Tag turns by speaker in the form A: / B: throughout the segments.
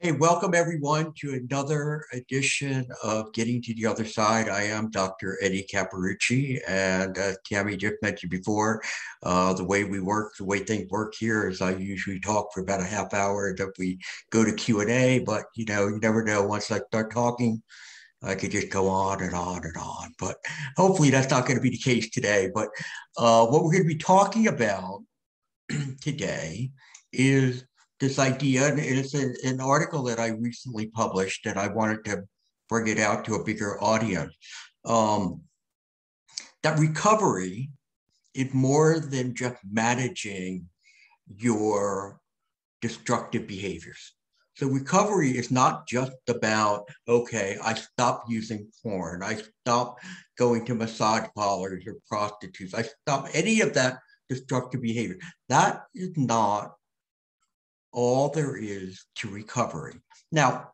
A: Hey, welcome everyone to another edition of Getting to the Other Side. I am Dr. Eddie Capparucci, and Tammy just mentioned before, the way we work, the way things work here is I usually talk for about a half hour, and then we go to Q&A, but you never know. Once I start talking, I could just go on and on and on, but hopefully that's not going to be the case today. But what we're going to be talking about today is this idea, and it's an article that I recently published, and I wanted to bring it out to a bigger audience. Um, that recovery is more than just managing your destructive behaviors. So recovery is not just about, okay, I stopped using porn, I stopped going to massage parlors or prostitutes, I stopped any of that destructive behavior. That is not all there is to recovery. Now,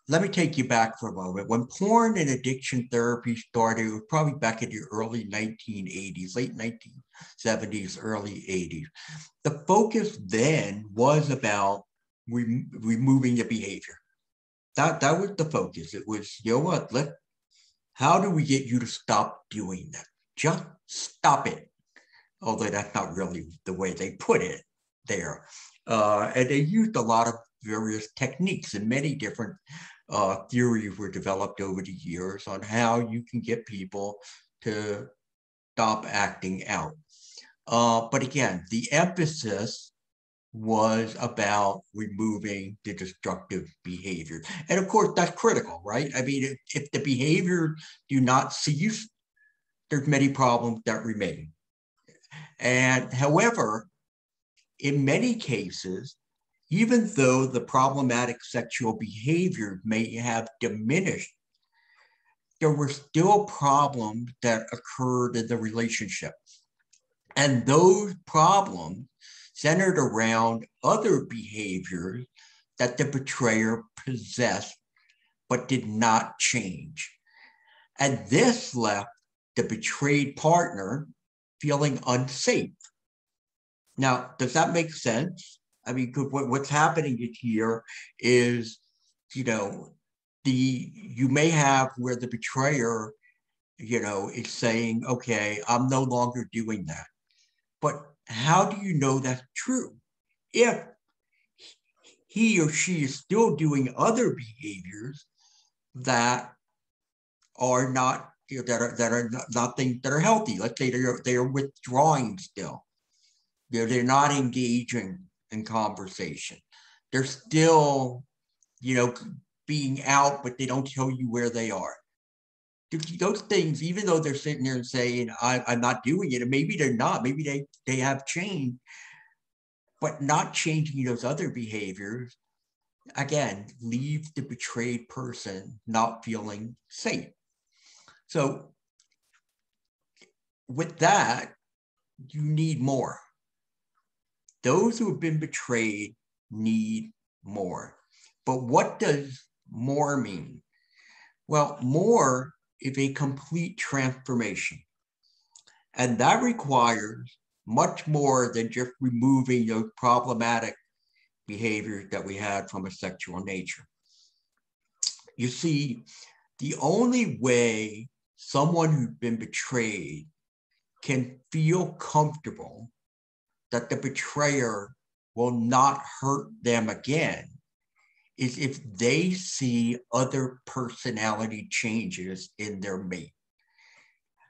A: let me take you back for a moment. When porn and addiction therapy started, it was probably back in the early 1980s, late 1970s, early 80s. The focus then was about removing the behavior. That was the focus. It was, you know what, how do we get you to stop doing that? Just stop it. Although that's not really the way they put it there. And they used a lot of various techniques, and many different theories were developed over the years on how you can get people to stop acting out. But again, the emphasis was about removing the destructive behavior. And of course, that's critical, right? I mean, if the behavior do not cease, there's many problems that remain. And however, in many cases, even though the problematic sexual behavior may have diminished, there were still problems that occurred in the relationship. And those problems centered around other behaviors that the betrayer possessed but did not change. And this left the betrayed partner feeling unsafe. Now, does that make sense? I mean, what's happening here is, you know, you may have where the betrayer, is saying, okay, I'm no longer doing that. But how do you know that's true? If he or she is still doing other behaviors that are not, that are not things that are healthy. Let's say they are withdrawing still. They're not engaging in conversation. They're still, you know, being out, but they don't tell you where they are. Those things, even though they're sitting there and saying, I'm not doing it, and maybe they're not, maybe they have changed, but not changing those other behaviors, again, leaves the betrayed person not feeling safe. So with that, you need more. Those who have been betrayed need more. But what does more mean? Well, more is a complete transformation. And that requires much more than just removing those problematic behaviors that we had from a sexual nature. You see, the only way someone who's been betrayed can feel comfortable that the betrayer will not hurt them again is if they see other personality changes in their mate.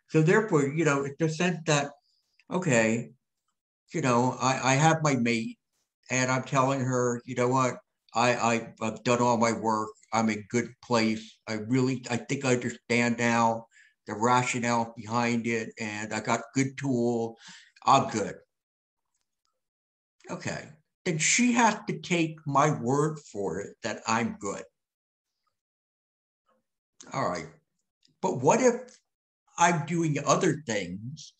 A: So therefore, it's the sense that, okay, I have my mate and I'm telling her, you know what, I've done all my work. I'm in good place. I think I understand now the rationale behind it, and I got good tools. I'm good. Okay, then she has to take my word for it that I'm good. All right. But what if I'm doing other things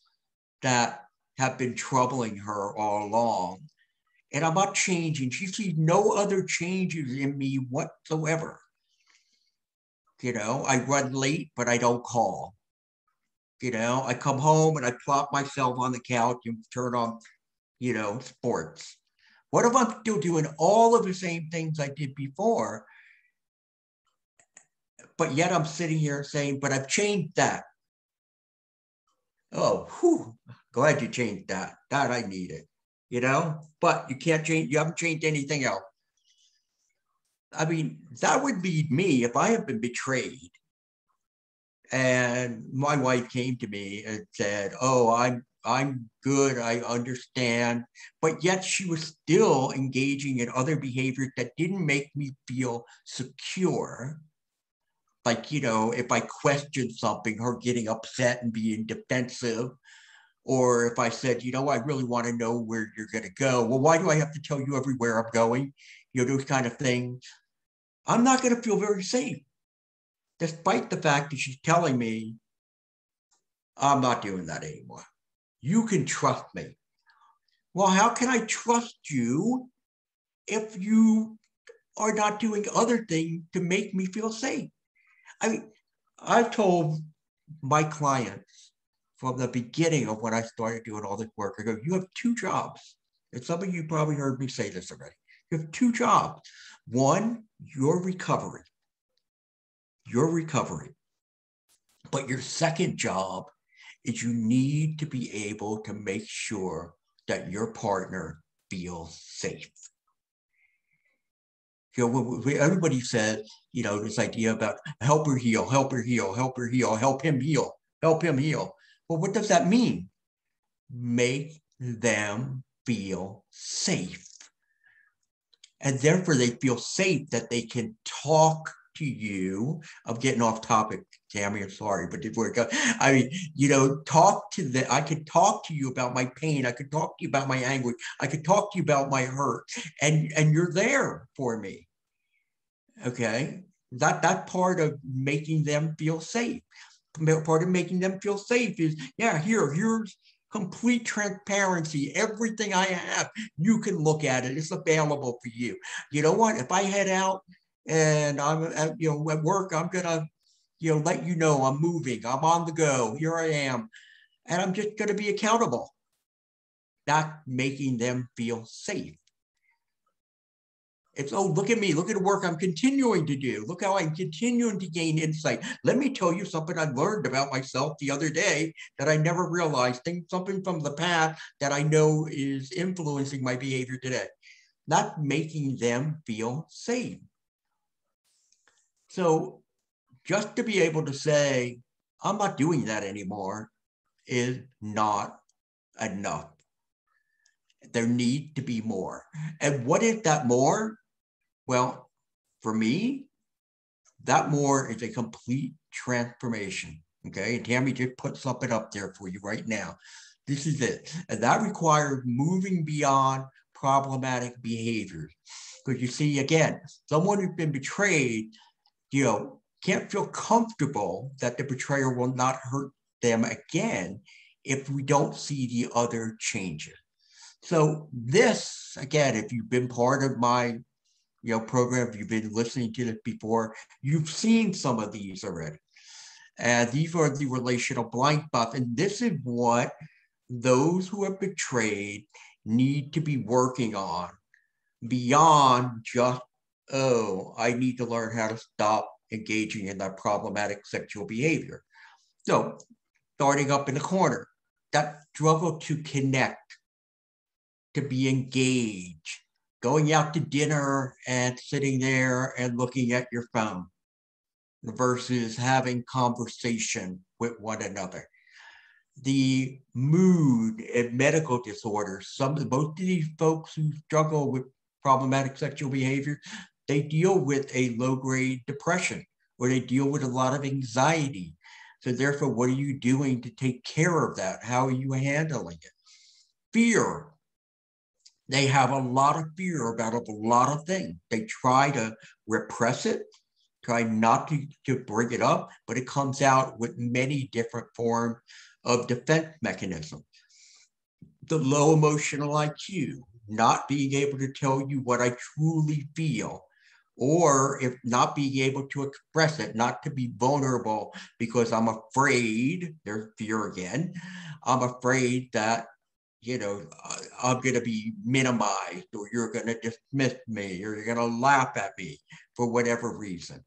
A: that have been troubling her all along and I'm not changing? She sees no other changes in me whatsoever. I run late, but I don't call. I come home and I plop myself on the couch and turn on, sports. What if I'm still doing all of the same things I did before, but yet I'm sitting here saying, but I've changed that. Oh, whew, glad you changed that. That I need it, but you can't change, you haven't changed anything else. I mean, that would be me if I have been betrayed and my wife came to me and said, "Oh, I'm good, I understand," but yet she was still engaging in other behaviors that didn't make me feel secure. Like, if I questioned something, her getting upset and being defensive, or if I said, I really want to know where you're going to go. Well, why do I have to tell you everywhere I'm going? Those kind of things. I'm not going to feel very safe, despite the fact that she's telling me I'm not doing that anymore. You can trust me. Well, how can I trust you if you are not doing other things to make me feel safe? I mean, I've told my clients from the beginning of when I started doing all this work, I go, you have two jobs. And some of you probably heard me say this already. You have two jobs. One, your recovery. But your second job is you need to be able to make sure that your partner feels safe. Everybody says, this idea about help her heal, help her heal, help her heal, help him heal, help him heal. Well, what does that mean? Make them feel safe. And therefore they feel safe that they can talk to you. I'm getting off topic, Tammy, I'm sorry, but before it goes, I mean, talk to them. I could talk to you about my pain. I could talk to you about my anguish. I could talk to you about my hurt, and you're there for me. Okay, that part of making them feel safe. Part of making them feel safe is, here's complete transparency. Everything I have, you can look at it. It's available for you. You know what? If I head out and I'm at work, I'm gonna let you know I'm moving. I'm on the go. Here I am, and I'm just gonna be accountable. Not making them feel safe. It's, oh, look at me, look at the work I'm continuing to do. Look how I'm continuing to gain insight. Let me tell you something I learned about myself the other day that I never realized, something from the past that I know is influencing my behavior today. Not making them feel safe. So just to be able to say, I'm not doing that anymore is not enough. There needs to be more. And what is that more? Well, for me, that more is a complete transformation. Okay. And Tammy just put something up there for you right now. This is it. And that requires moving beyond problematic behaviors. Because you see, again, someone who's been betrayed, can't feel comfortable that the betrayer will not hurt them again if we don't see the other changes. So this, again, if you've been part of my program, if you've been listening to this before, you've seen some of these already. And these are the relational blind spots. And this is what those who are betrayed need to be working on beyond just, oh, I need to learn how to stop engaging in that problematic sexual behavior. So starting up in the corner, that struggle to connect, to be engaged, going out to dinner and sitting there and looking at your phone versus having conversation with one another. The mood and medical disorders, most of these folks who struggle with problematic sexual behavior, they deal with a low-grade depression or they deal with a lot of anxiety. So therefore, what are you doing to take care of that? How are you handling it? Fear. They have a lot of fear about a lot of things. They try to repress it, try not to bring it up, but it comes out with many different forms of defense mechanisms. The low emotional IQ, not being able to tell you what I truly feel, or if not being able to express it, not to be vulnerable because I'm afraid, there's fear again, I'm afraid that I'm going to be minimized, or you're going to dismiss me, or you're going to laugh at me for whatever reason.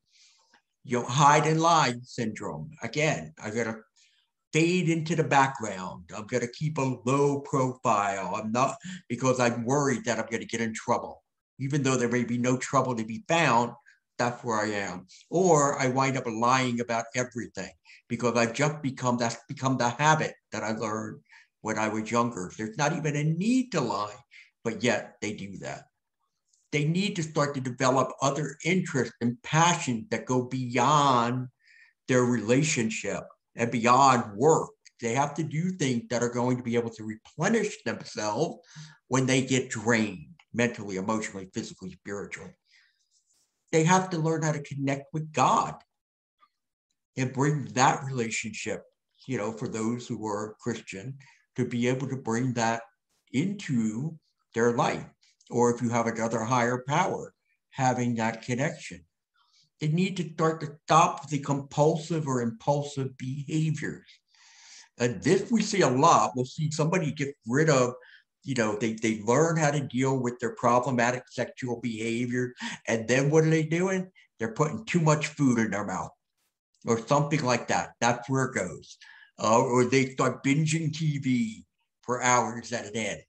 A: Hide and lie syndrome. Again, I'm going to fade into the background. I'm going to keep a low profile. I'm not, because I'm worried that I'm going to get in trouble. Even though there may be no trouble to be found, that's where I am. Or I wind up lying about everything because I've just that's become the habit that I learned when I was younger. There's not even a need to lie, but yet they do that. They need to start to develop other interests and passions that go beyond their relationship and beyond work. They have to do things that are going to be able to replenish themselves when they get drained mentally, emotionally, physically, spiritually. They have to learn how to connect with God and bring that relationship, for those who are Christian, to be able to bring that into their life. Or if you have another higher power, having that connection. They need to start to stop the compulsive or impulsive behaviors. And this we see a lot. We'll see somebody get rid of, they learn how to deal with their problematic sexual behavior. And then what are they doing? They're putting too much food in their mouth or something like that. That's where it goes. Or they start binging TV for hours at an end.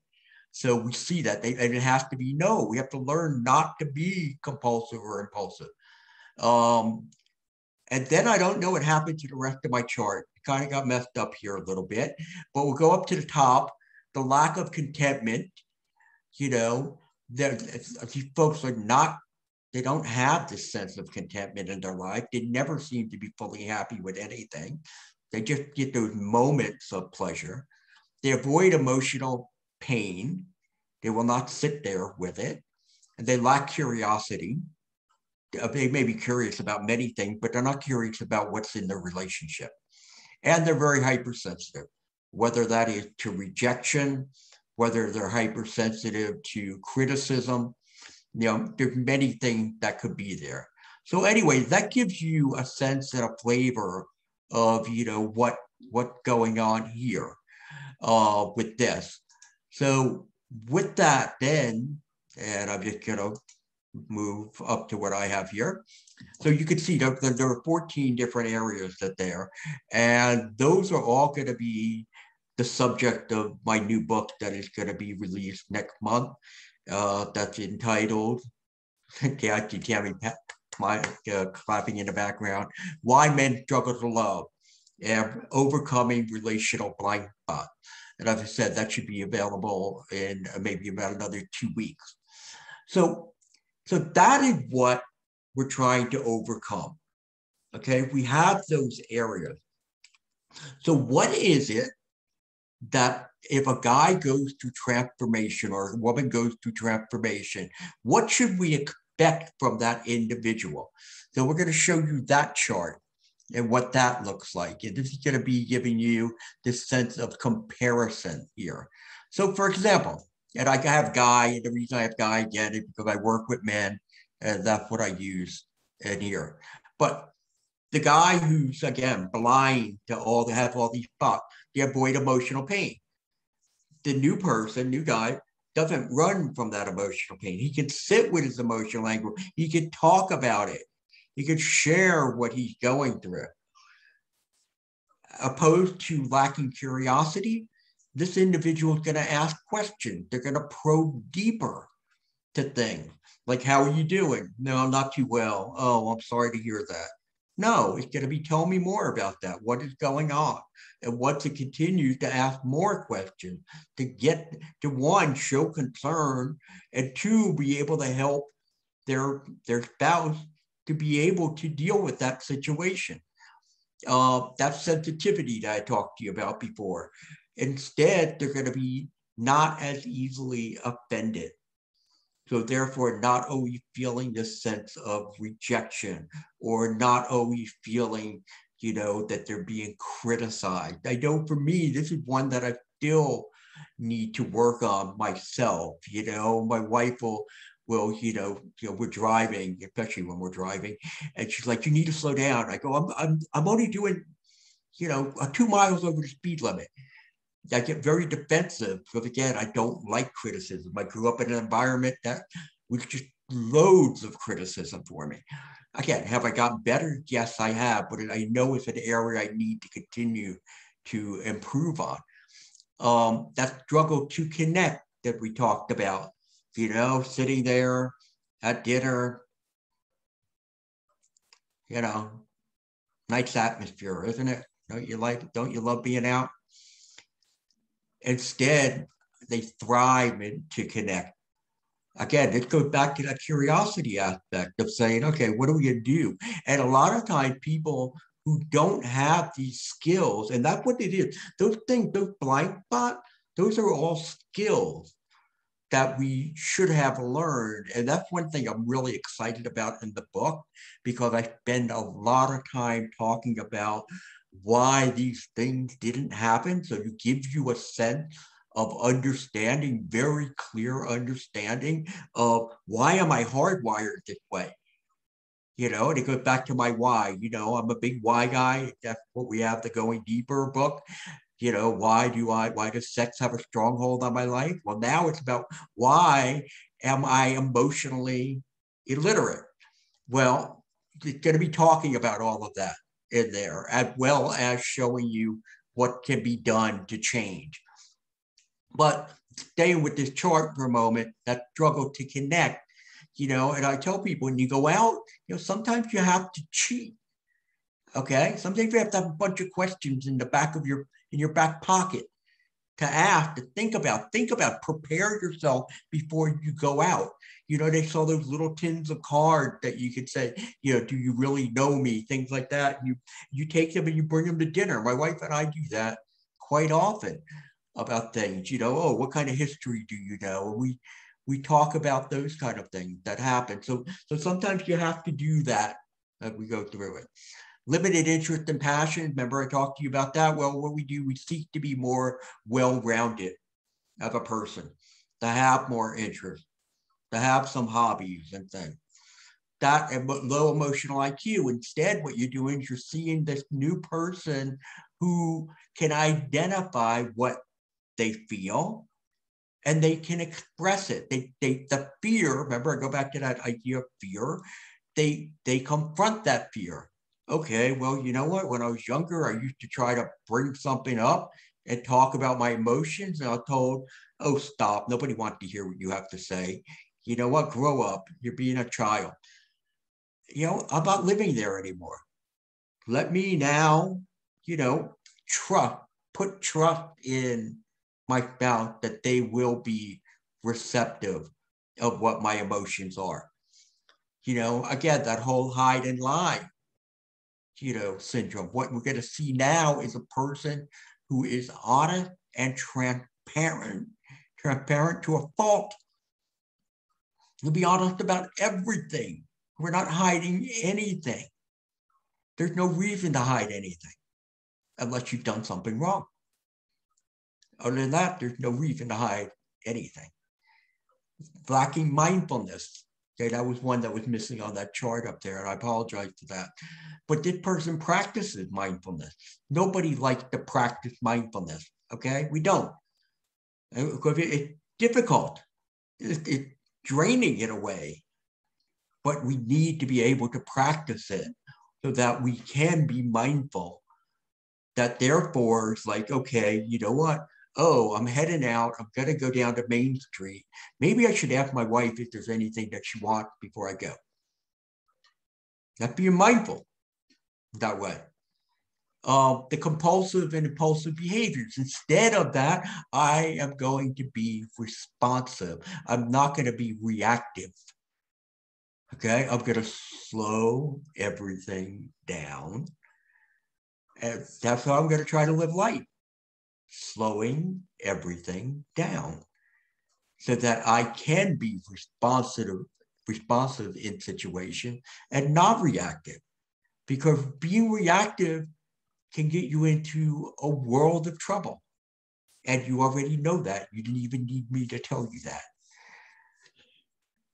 A: So we see that. And it has to be no. We have to learn not to be compulsive or impulsive. And then I don't know what happened to the rest of my chart. It kind of got messed up here a little bit, but we'll go up to the top. The lack of contentment, these folks are not, they don't have this sense of contentment in their life. They never seem to be fully happy with anything. They just get those moments of pleasure. They avoid emotional pain. They will not sit there with it. And they lack curiosity. They may be curious about many things, but they're not curious about what's in their relationship. And they're very hypersensitive, whether that is to rejection, whether they're hypersensitive to criticism. There's many things that could be there. So anyway, that gives you a sense and a flavor of, what's going on here with this. So with that then, and I'm just going to move up to what I have here. So you can see there are 14 different areas that there, and those are all going to be the subject of my new book that is going to be released next month. That's entitled, Tammy clapping in the background, Why Men Struggle to Love and Overcoming Relational Blind Spots. And as I said, that should be available in maybe about another 2 weeks. So that is what we're trying to overcome. Okay, we have those areas. So what is it that if a guy goes through transformation or a woman goes through transformation, what should we expect from that individual? So we're going to show you that chart and what that looks like. And this is going to be giving you this sense of comparison here. So for example, and I have Guy, and the reason I have Guy again is because I work with men, and that's what I use in here. But the guy who's, again, blind to have all these spots, they avoid emotional pain. The new guy, doesn't run from that emotional pain. He can sit with his emotional anger. He can talk about it. He can share what he's going through. Opposed to lacking curiosity, this individual is going to ask questions. They're going to probe deeper to things like, how are you doing? No, I'm not too well. Oh, I'm sorry to hear that. No, it's going to be, tell me more about that. What is going on? And what to continue to ask more questions to get to, one, show concern, and two, be able to help their spouse to be able to deal with that situation. That sensitivity that I talked to you about before. Instead, they're going to be not as easily offended. So therefore, not always feeling this sense of rejection, or not always feeling, that they're being criticized. I know for me, this is one that I still need to work on myself. My wife will, we're driving, especially when we're driving, and she's like, you need to slow down. I go, I'm only doing, 2 miles over the speed limit. I get very defensive because, again, I don't like criticism. I grew up in an environment that was just loads of criticism for me. Again, have I gotten better? Yes, I have, but I know it's an area I need to continue to improve on. That struggle to connect that we talked about, sitting there at dinner, you know, nice atmosphere, isn't it? Don't you love being out? Instead, they thrive to connect. Again, it goes back to that curiosity aspect of saying, okay, what do we do? And a lot of times people who don't have these skills, and that's what it is, those things, those blind spots, those are all skills that we should have learned. And that's one thing I'm really excited about in the book, because I spend a lot of time talking about why these things didn't happen. So it gives you a sense of understanding, very clear understanding of why am I hardwired this way? And it goes back to my why. I'm a big why guy. That's what we have, the Going Deeper book. Why does sex have a stronghold on my life? Well, now it's about why am I emotionally illiterate? Well, it's going to be talking about all of that in there, as well as showing you what can be done to change. But staying with this chart for a moment, that struggle to connect, and I tell people when you go out, sometimes you have to cheat. Okay. Sometimes you have to have a bunch of questions in your back pocket to ask, to think about, prepare yourself before you go out. They saw those little tins of cards that you could say, do you really know me? Things like that. You take them and you bring them to dinner. My wife and I do that quite often about things, oh, what kind of history do you know? And we talk about those kind of things that happen. So sometimes you have to do that as we go through it. Limited interest and passion. Remember, I talked to you about that. Well, what we do, we seek to be more well-rounded as a person, to have more interest, to have some hobbies and things. That and low emotional IQ. Instead, what you're doing is you're seeing this new person who can identify what they feel and they can express it. The fear, remember, I go back to that idea of fear. They confront that fear. Okay, well, you know what? When I was younger, I used to try to bring something up and talk about my emotions. And I was told, oh, stop. Nobody wants to hear what you have to say. You know what? Grow up. You're being a child. I'm not living there anymore. Let me now, trust, put trust in my spouse that they will be receptive of what my emotions are. Again, that whole hide and lie syndrome. What we're going to see now is a person who is honest and transparent to a fault. You'll be honest about everything. We're not hiding anything. There's no reason to hide anything unless you've done something wrong. Other than that, there's no reason to hide anything. Lacking mindfulness. Okay, that was one that was missing on that chart up there, and I apologize for that. But this person practices mindfulness. Nobody likes to practice mindfulness, okay? We don't. Because it's difficult. It's draining in a way. But we need to be able to practice it so that we can be mindful. That therefore it's like, okay, you know what? Oh, I'm heading out. I'm going to go down to Main Street. Maybe I should ask my wife if there's anything that she wants before I go. That's being mindful that way. The compulsive and impulsive behaviors. Instead of that, I am going to be responsive. I'm not going to be reactive. Okay, I'm going to slow everything down. And that's how I'm going to try to live life. Slowing everything down so that I can be responsive in situation and not reactive. Because being reactive can get you into a world of trouble. And you already know that. You didn't even need me to tell you that.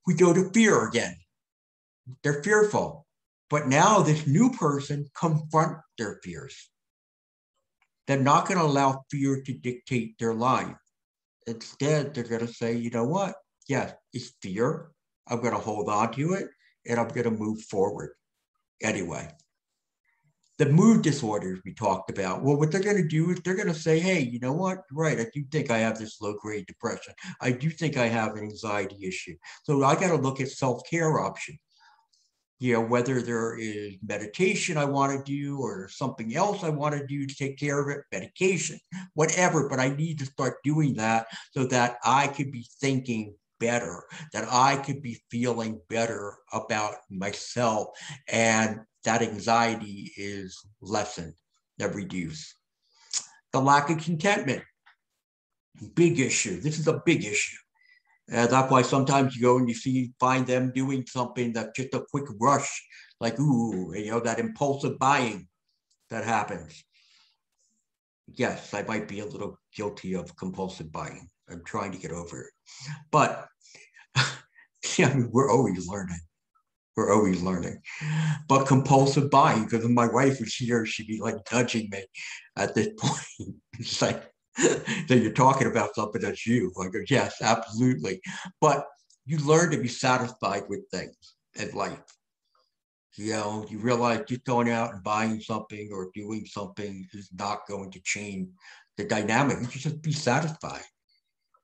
A: We go to fear again. They're fearful. But now this new person confronts their fears. They're not going to allow fear to dictate their life. Instead, they're going to say, you know what? Yes, it's fear. I'm going to hold on to it and I'm going to move forward anyway. The mood disorders we talked about. Well, what they're going to do is they're going to say, hey, you know what? Right. I do think I have this low grade depression. I do think I have an anxiety issue. So I got to look at self-care options. You know, whether there is meditation I want to do or something else I want to do to take care of it, medication, whatever, but I need to start doing that so that I could be thinking better, that I could be feeling better about myself, and that anxiety is lessened, that reduced. The lack of contentment, big issue. This is a big issue. That's why sometimes you go and find them doing something that's just a quick rush, like, ooh, you know, that impulsive buying that happens. Yes, I might be a little guilty of compulsive buying. I'm trying to get over it. But yeah, I mean, we're always learning. We're always learning. But compulsive buying, because if my wife was here, she'd be like nudging me at this point. It's like, that you're talking about something that's you. I go, yes, absolutely. But you learn to be satisfied with things in life. You know, you realize just going out and buying something or doing something is not going to change the dynamic. You just be satisfied.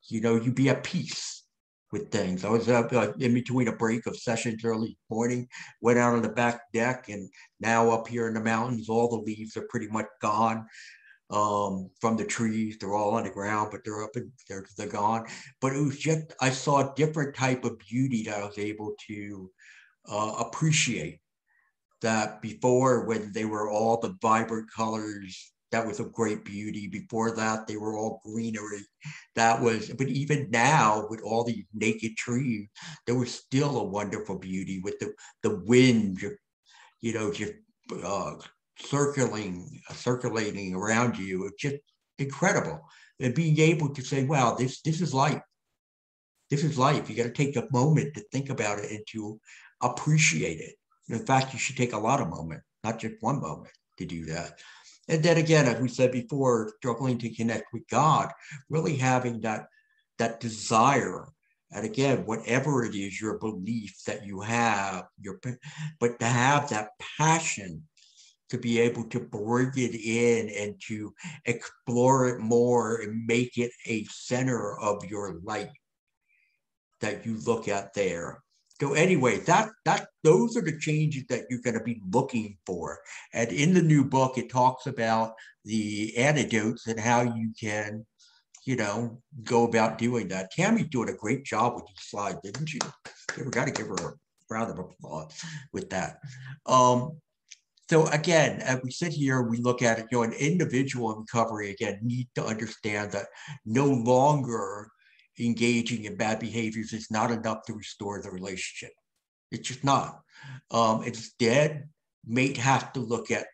A: You know, you be at peace with things. I was up in between a break of sessions early morning, went out on the back deck, and now up here in the mountains, all the leaves are pretty much gone from the trees. They're all on the ground, but they're up and they're gone. But it was just, I saw a different type of beauty that I was able to appreciate. That before, when they were all the vibrant colors, that was of great beauty. Before that, they were all greenery. That was, but even now, with all these naked trees, there was still a wonderful beauty with the wind, you know, just uh, circulating around you. It's just incredible. And being able to say, wow, this is life. This is life. You got to take a moment to think about it and to appreciate it. In fact, you should take a lot of moments, not just one moment to do that. And then again, as we said before, struggling to connect with God, really having that desire. And again, whatever it is, your belief that you have, but to have that passion to be able to bring it in and to explore it more and make it a center of your life that you look at there. So anyway, those are the changes that you're going to be looking for. And in the new book, it talks about the antidotes and how you can, you know, go about doing that. Tammy's doing a great job with these slides, didn't she? We got to give her a round of applause with that. So again, as we sit here, we look at it, you know, an individual in recovery, again, need to understand that no longer engaging in bad behaviors is not enough to restore the relationship. It's just not. Instead, mate has to look at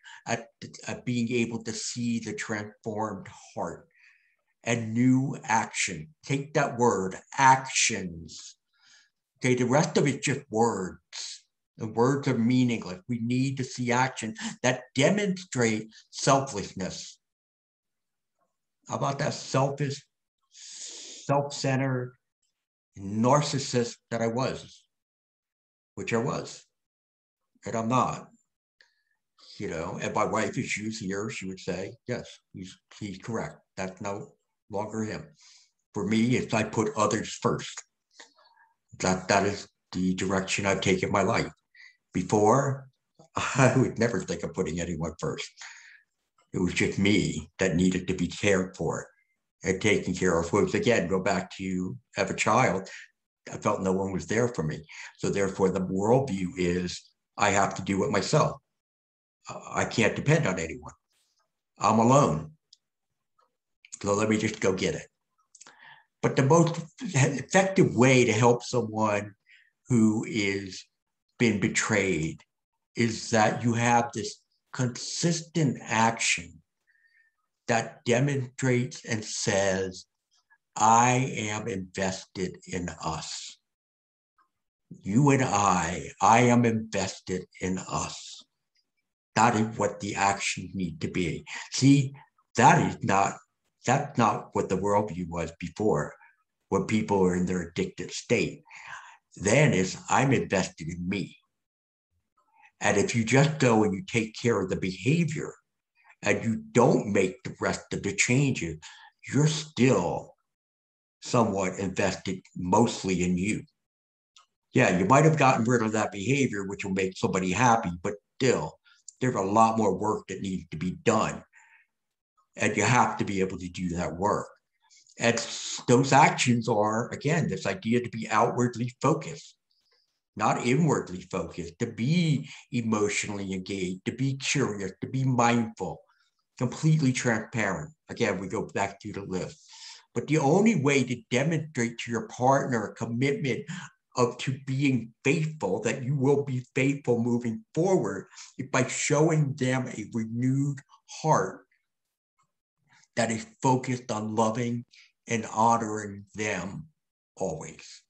A: being able to see the transformed heart and new action. Take that word, actions. Okay, the rest of it's just words. The words are meaningless. We need to see action that demonstrate selflessness. How about that selfish, self-centered narcissist that I was, which I was, and I'm not. You know, and my wife, if she was here, she would say, yes, he's correct. That's no longer him. For me, it's I put others first. That is the direction I've taken my life. Before, I would never think of putting anyone first. It was just me that needed to be cared for and taken care of. Which again, go back to have a child, I felt no one was there for me. So therefore, the worldview is I have to do it myself. I can't depend on anyone. I'm alone. So let me just go get it. But the most effective way to help someone who is been betrayed is that you have this consistent action that demonstrates and says, I am invested in us. You and I am invested in us. That is what the actions need to be. See, that's not what the worldview was before, when people are in their addicted state. Then is I'm invested in me. And if you just go and you take care of the behavior and you don't make the rest of the changes, you're still somewhat invested mostly in you. Yeah, you might have gotten rid of that behavior, which will make somebody happy, but still, there's a lot more work that needs to be done. And you have to be able to do that work. And those actions are, again, this idea to be outwardly focused, not inwardly focused, to be emotionally engaged, to be curious, to be mindful, completely transparent. Again, we go back to the list. But the only way to demonstrate to your partner a commitment to being faithful, that you will be faithful moving forward, is by showing them a renewed heart that is focused on loving and honoring them always.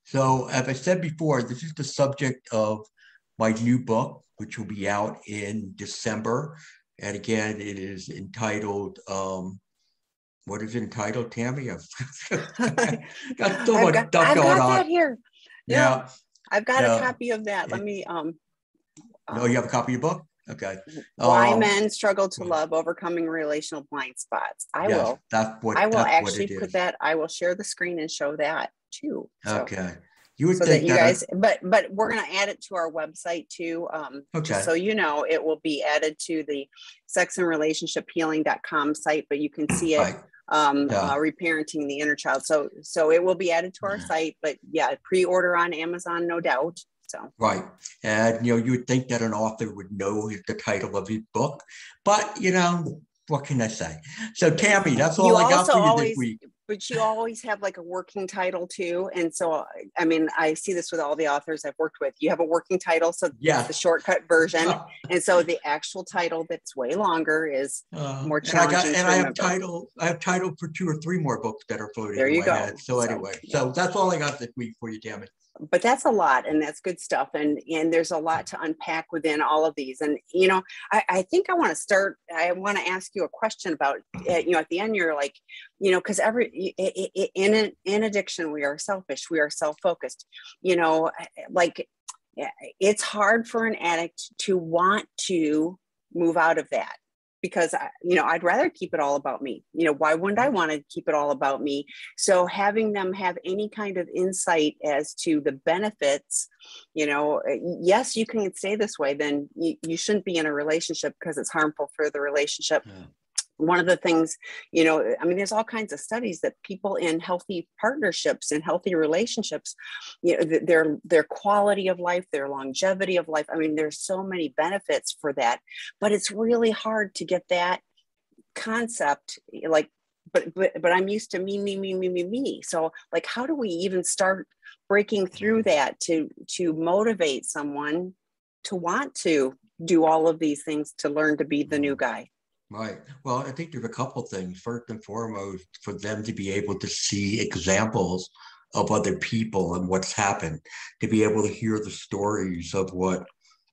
A: So, as I said before, this is the subject of my new book, which will be out in December. And again, it is entitled, what is it entitled, Tammy? I've got so much stuff
B: I've
A: going
B: got
A: on.
B: that here.
A: Yeah.
B: I've got a copy of that. Let me.
A: No, you have a copy of the book? Okay.
B: Why Men Struggle to Love, Overcoming Relational Blind Spots. I will actually put that. I will share the screen and show that too. So,
A: okay. You would
B: so
A: think
B: that you guys, but we're going to add it to our website too. Just so you know, it will be added to the sexandrelationshiphealing.com site, but you can see it. Reparenting the inner child. So it will be added to our site, but yeah, pre-order on Amazon, no doubt. So
A: right. And you would think that an author would know the title of his book, but what can I say? So Tammy, that's all I got for you this week.
B: But you always have like a working title too. And so, I mean, I see this with all the authors I've worked with. You have a working title, so it's the shortcut version. And so the actual title that's way longer is more challenging to remember.
A: I have title for 2 or 3 more books that are floating in my head. So anyway, so that's all I got this week for you, Tammy.
B: But that's a lot, and that's good stuff. And there's a lot to unpack within all of these. And, I think I want to ask you a question about, at the end, you're like, because in addiction, we are selfish, we are self-focused, like it's hard for an addict to want to move out of that. Because, I'd rather keep it all about me. Why wouldn't I want to keep it all about me? So having them have any kind of insight as to the benefits, yes, you can stay this way, then you shouldn't be in a relationship because it's harmful for the relationship. Yeah. One of the things, there's all kinds of studies that people in healthy partnerships and healthy relationships, their quality of life, their longevity of life. There's so many benefits for that, but it's really hard to get that concept, but I'm used to me. So like, how do we even start breaking through that to motivate someone to want to do all of these things to learn to be the new guy?
A: Right. Well, I think there's a couple of things. First and foremost, for them to be able to see examples of other people and what's happened, to be able to hear the stories of what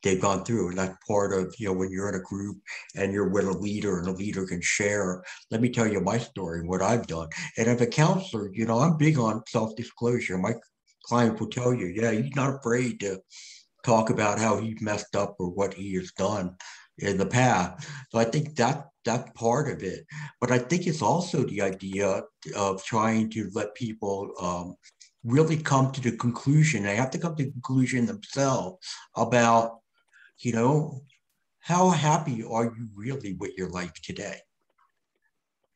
A: they've gone through. And that's part of, when you're in a group and you're with a leader and a leader can share, let me tell you my story, what I've done. And as a counselor, I'm big on self-disclosure. My client will tell you, he's not afraid to talk about how he messed up or what he has done in the past. So I think that's part of it. But I think it's also the idea of trying to let people really come to the conclusion. They have to come to the conclusion themselves about, how happy are you really with your life today?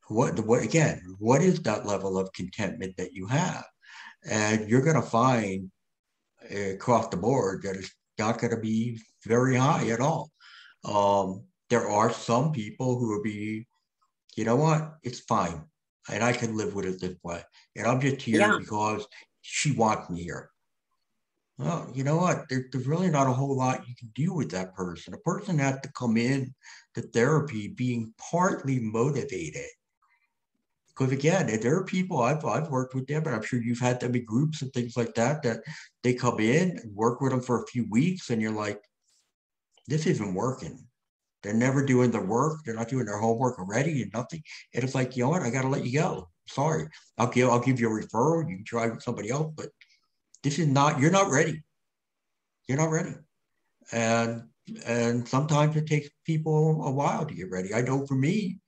A: What is that level of contentment that you have? And you're going to find across the board that it's not going to be very high at all. There are some people who will be, it's fine. And I can live with it this way. And I'm just here because she wants me here. Well, you know what? There's really not a whole lot you can do with that person. A person has to come in to therapy being partly motivated. Because again, there are people I've worked with them, and I'm sure you've had them in groups and things like that they come in and work with them for a few weeks, and you're like, this isn't working. They're never doing their work. They're not doing their homework already and nothing. And it's like, you know what? I got to let you go. Sorry. I'll give you a referral. You can try with somebody else, but this is not, you're not ready. You're not ready. And and sometimes it takes people a while to get ready. I know for me,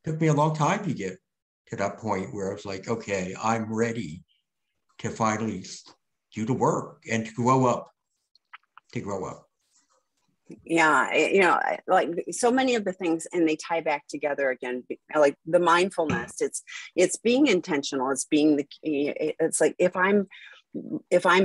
A: it took me a long time to get to that point where I was like, okay, I'm ready to finally do the work and to grow up, to grow up.
B: Yeah, like so many of the things, and they tie back together again, like the mindfulness. It's being intentional. It's being it's like if I'm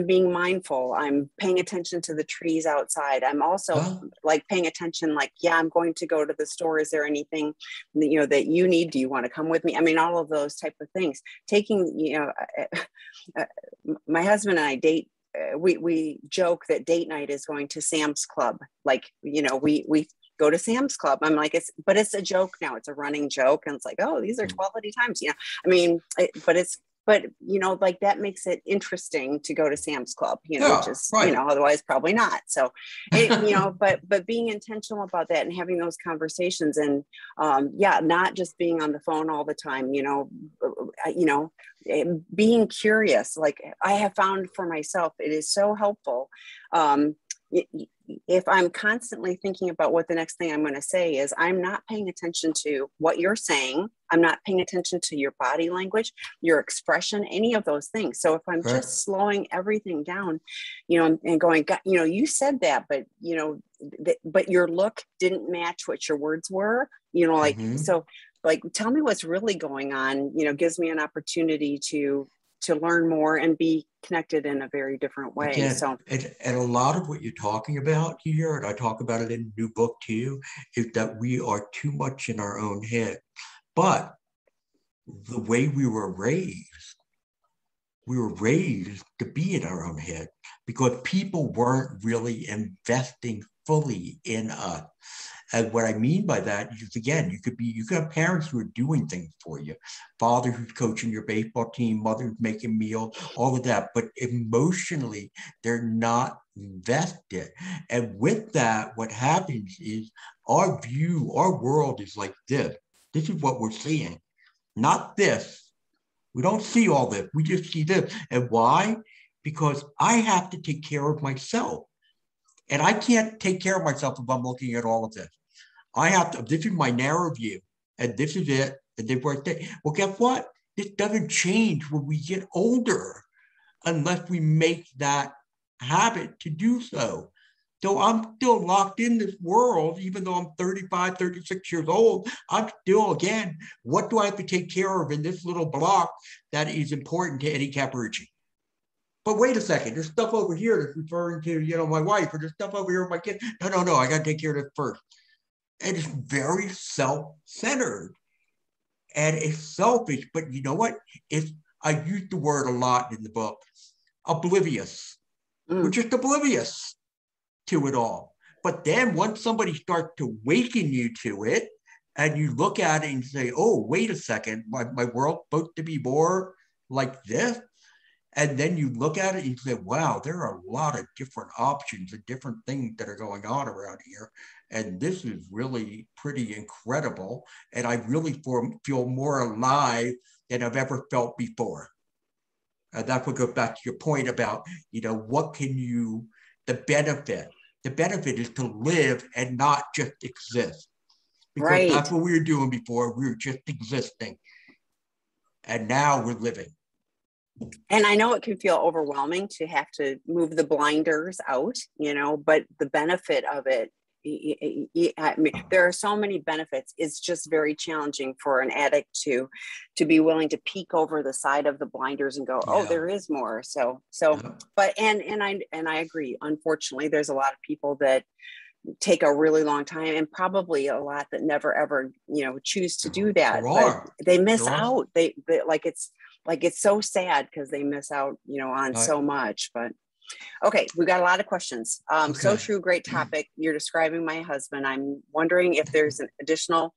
B: being mindful, I'm paying attention to the trees outside. I'm also like paying attention, like, yeah, I'm going to go to the store. Is there anything, that you need? Do you want to come with me? I mean, all of those type of things. My husband and I date. We joke that date night is going to Sam's Club. Like, we go to Sam's Club. I'm like, it's a joke now. It's a running joke. And it's like, oh, these are quality times. I mean, but like that makes it interesting to go to Sam's Club, which is, right. Otherwise probably not. So, but being intentional about that and having those conversations and, not just being on the phone all the time, being curious. Like I have found for myself, it is so helpful. If I'm constantly thinking about what the next thing I'm going to say is, I'm not paying attention to what you're saying. I'm not paying attention to your body language, your expression, any of those things. So if I'm just slowing everything down, and going, you said that, but, but your look didn't match what your words were, so like, tell me what's really going on, gives me an opportunity to learn more and be connected in a very different way.
A: Again, and a lot of what you're talking about here, and I talk about it in the new book too, is that we are too much in our own head. But the way we were raised to be in our own head because people weren't really investing fully in us. And what I mean by that is, again, you could have parents who are doing things for you, father who's coaching your baseball team, mother who's making meals, all of that. But emotionally, they're not invested. And with that, what happens is our world is like this. This is what we're seeing, not this. We don't see all this. We just see this. And why? Because I have to take care of myself. And I can't take care of myself if I'm looking at all of this. I have to, this is my narrow view, and this is it, and then we're there. Well, guess what? This doesn't change when we get older unless we make that habit to do so. So I'm still locked in this world, even though I'm 35, 36 years old. I'm still, again, what do I have to take care of in this little block that is important to Eddie Capparucci? But wait a second, there's stuff over here that's referring to, my wife, or there's stuff over here with my kid. No, I got to take care of this first. And it's very self-centered and it's selfish, but you know what? I use the word a lot in the book, oblivious. We're just oblivious to it all. But then once somebody starts to awaken you to it and you look at it and say, oh, wait a second, my world's supposed to be more like this. And then you look at it and you say, wow, there are a lot of different options and different things that are going on around here. And this is really pretty incredible. And I really feel more alive than I've ever felt before. And that's what goes back to your point about, what can the benefit is to live and not just exist. Because that's what we were doing before. We were just existing. And now we're living.
B: And I know it can feel overwhelming to have to move the blinders out, but the benefit of it, I mean, there are so many benefits. It's just very challenging for an addict to be willing to peek over the side of the blinders and go, oh, there is more. But I agree. Unfortunately, there's a lot of people that take a really long time, and probably a lot that never ever choose to do that, but they miss out. They it's so sad because they miss out on so much. But Okay, we got a lot of questions. So
A: Okay.
B: true, great topic. You're describing my husband. I'm wondering if there's an additional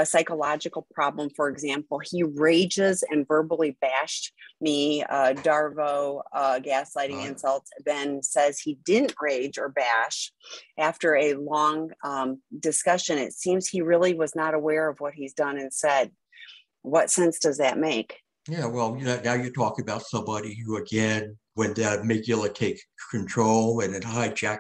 B: psychological problem. For example, he rages and verbally bashed me, Darvo, gaslighting,
A: Right.
B: insults, then says he didn't rage or bash. After a long discussion, it seems he really was not aware of what he's done and said. What sense does that make?
A: Yeah, well, now you're talking about somebody who, again, when the amygdala takes control and it hijacks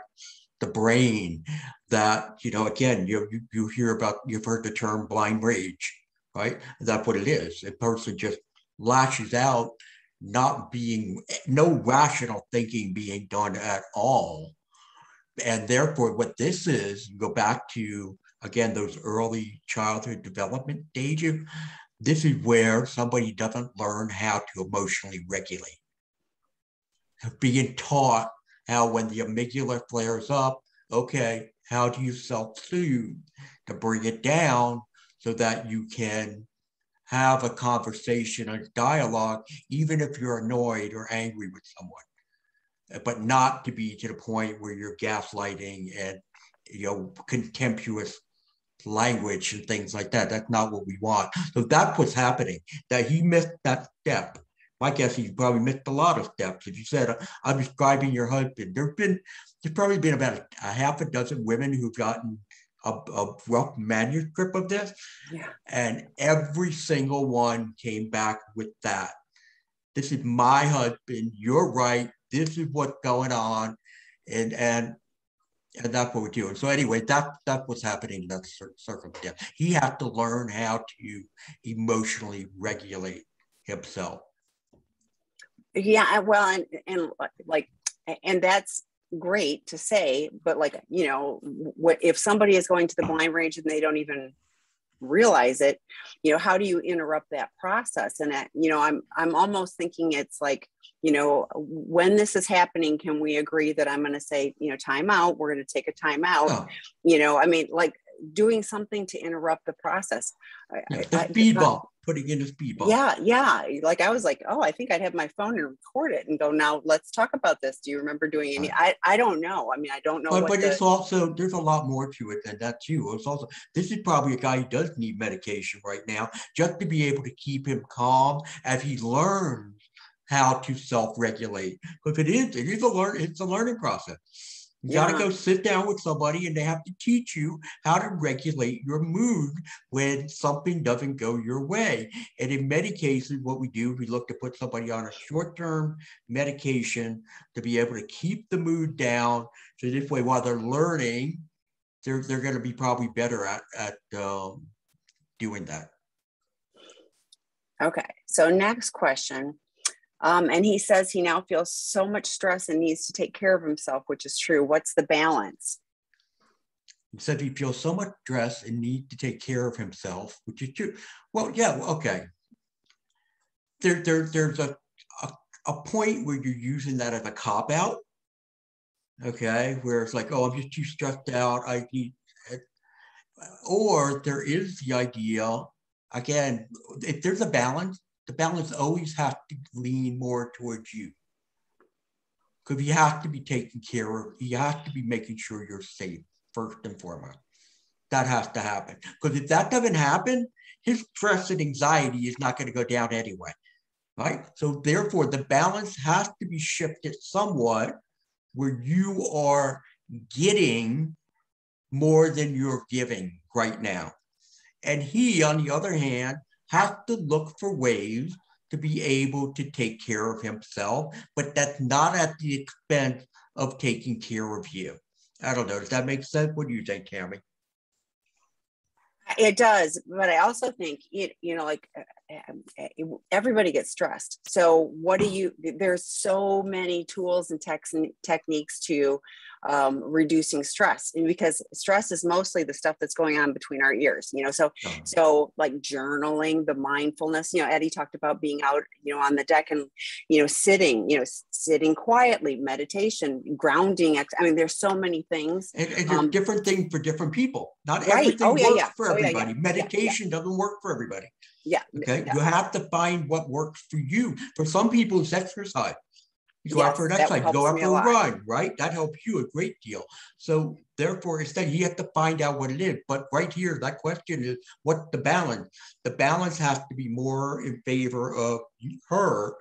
A: the brain, that, again, you hear about, you've heard the term blind rage, right? That's what it is. A person just lashes out, not being, no rational thinking being done at all. And therefore, what this is, you go back to, again, those early childhood development stages, this is where somebody doesn't learn how to emotionally regulate. Being taught how, when the amygdala flares up, okay, how do you self-soothe to bring it down so that you can have a conversation, a dialogue, even if you're annoyed or angry with someone, but not to be to the point where you're gaslighting and contemptuous language and things like that. That's not what we want. So that's what's happening. That he missed that step. My guess he probably missed a lot of steps. If you said, I'm describing your husband, there's probably been about a half a dozen women who've gotten a rough manuscript of this.
B: Yeah.
A: And every single one came back with that. This is my husband. You're right. This is what's going on. And that's what we're doing. So anyway, that's what's happening in that circumstance. He has to learn how to emotionally regulate himself.
B: Yeah, well, and like, and that's great to say, but like, what if somebody is going to the blind range and they don't even realize it, how do you interrupt that process? And I'm almost thinking it's like, when this is happening, can we agree that I'm going to say, time out, we're going to take a time out,
A: Oh,
B: I mean, like doing something to interrupt the process.
A: yeah, the speed bump, putting in the speed bump.
B: Yeah. Like I was like, oh, I think I'd have my phone and record it and go, now let's talk about this. Do you remember doing any? I don't know. I mean, I don't know
A: But it's also, there's a lot more to it than that too. It's also, this is probably a guy who does need medication right now, just to be able to keep him calm as he learns how to self-regulate. Because it's a learning process. You got to go sit down with somebody and they have to teach you how to regulate your mood when something doesn't go your way. And in many cases, what we do, we look to put somebody on a short-term medication to be able to keep the mood down. So this way, while they're learning, they're going to be probably better at doing that.
B: Okay. So next question. And he says he now feels so much stress and needs to take care of himself, which is true. What's the balance?
A: He said he feels so much stress and need to take care of himself, which is true. Well, yeah, okay. There's a point where you're using that as a cop out, okay, where it's like, oh, I'm just too stressed out. I need, or there is the idea, again, if there's a balance, the balance always has to lean more towards you. Because you have to be taken care of. You have to be making sure you're safe, first and foremost. That has to happen. Because if that doesn't happen, his stress and anxiety is not going to go down anyway, right? So therefore, the balance has to be shifted somewhat where you are getting more than you're giving right now. And he, on the other hand, has to look for ways to be able to take care of himself, but that's not at the expense of taking care of you. I don't know. Does that make sense? What do you think, Tammy?
B: It does, but I also think everybody gets stressed. So there's so many tools and techniques to reducing stress, and because stress is mostly the stuff that's going on between our ears, so like journaling, the mindfulness, Eddie talked about being out, on the deck and, sitting quietly, meditation, grounding. I mean, there's so many things.
A: And there's different things for different people. Not
B: right.
A: everything works for everybody. Meditation doesn't work for everybody.
B: Yeah.
A: Okay. You have to find what works for you. For some people, it's exercise. You go out for an
B: that
A: exercise, go
B: helps
A: out
B: me a
A: for a
B: lot.
A: run, right? That helps you a great deal. So therefore, instead, you have to find out what it is. But right here, that question is, what's the balance? The balance has to be more in favor of her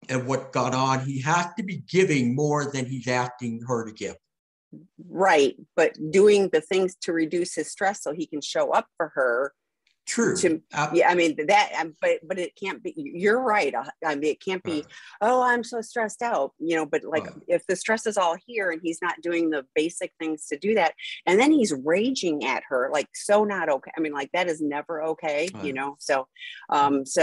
A: and what got on. He has to be giving more than he's asking her to give.
B: Right. But doing the things to reduce his stress so he can show up for her.
A: True.
B: Yeah, I mean that, but it can't be. You're right. I mean, it can't be. Oh, I'm so stressed out, you know. But like, if the stress is all here and he's not doing the basic things to do that, and then he's raging at her, like, so not okay. I mean, like, that is never okay, you know. So, I don't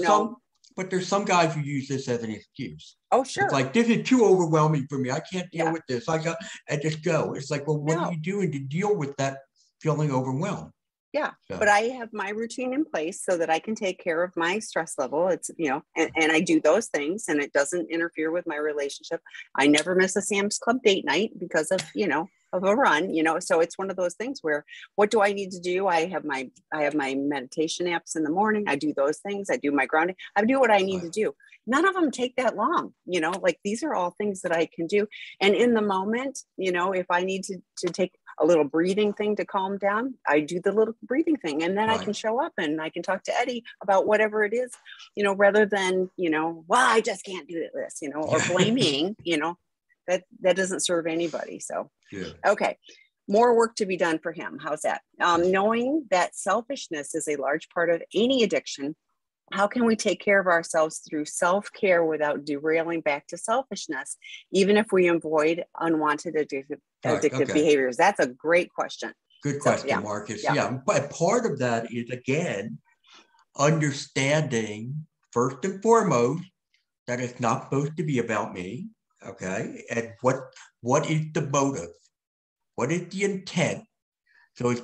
B: know.
A: But there's some guys who use this as an excuse.
B: Oh, sure.
A: It's like, this is too overwhelming for me. I can't deal with this. I just go. It's like, well, what are you doing to deal with that feeling overwhelmed?
B: Yeah. So. But I have my routine in place so that I can take care of my stress level. It's, you know, and I do those things and it doesn't interfere with my relationship. I never miss a Sam's Club date night because of, you know, of a run, you know. So it's one of those things where, what do I need to do? I have my meditation apps in the morning. I do those things. I do my grounding. I do what I need to do. None of them take that long, you know, like, these are all things that I can do. And in the moment, you know, if I need to take a little breathing thing to calm down, I do the little breathing thing. And then I can show up and I can talk to Eddie about whatever it is, you know, rather than, you know, well, I just can't do this, you know, or blaming, you know, that doesn't serve anybody. So, okay. More work to be done for him. How's that? Knowing that selfishness is a large part of any addiction, how can we take care of ourselves through self-care without derailing back to selfishness, even if we avoid unwanted addictive behaviors? That's a great question.
A: Good question, Marcus. But part of that is, again, understanding, first and foremost, that it's not supposed to be about me, okay? And what is the motive? What is the intent? So it's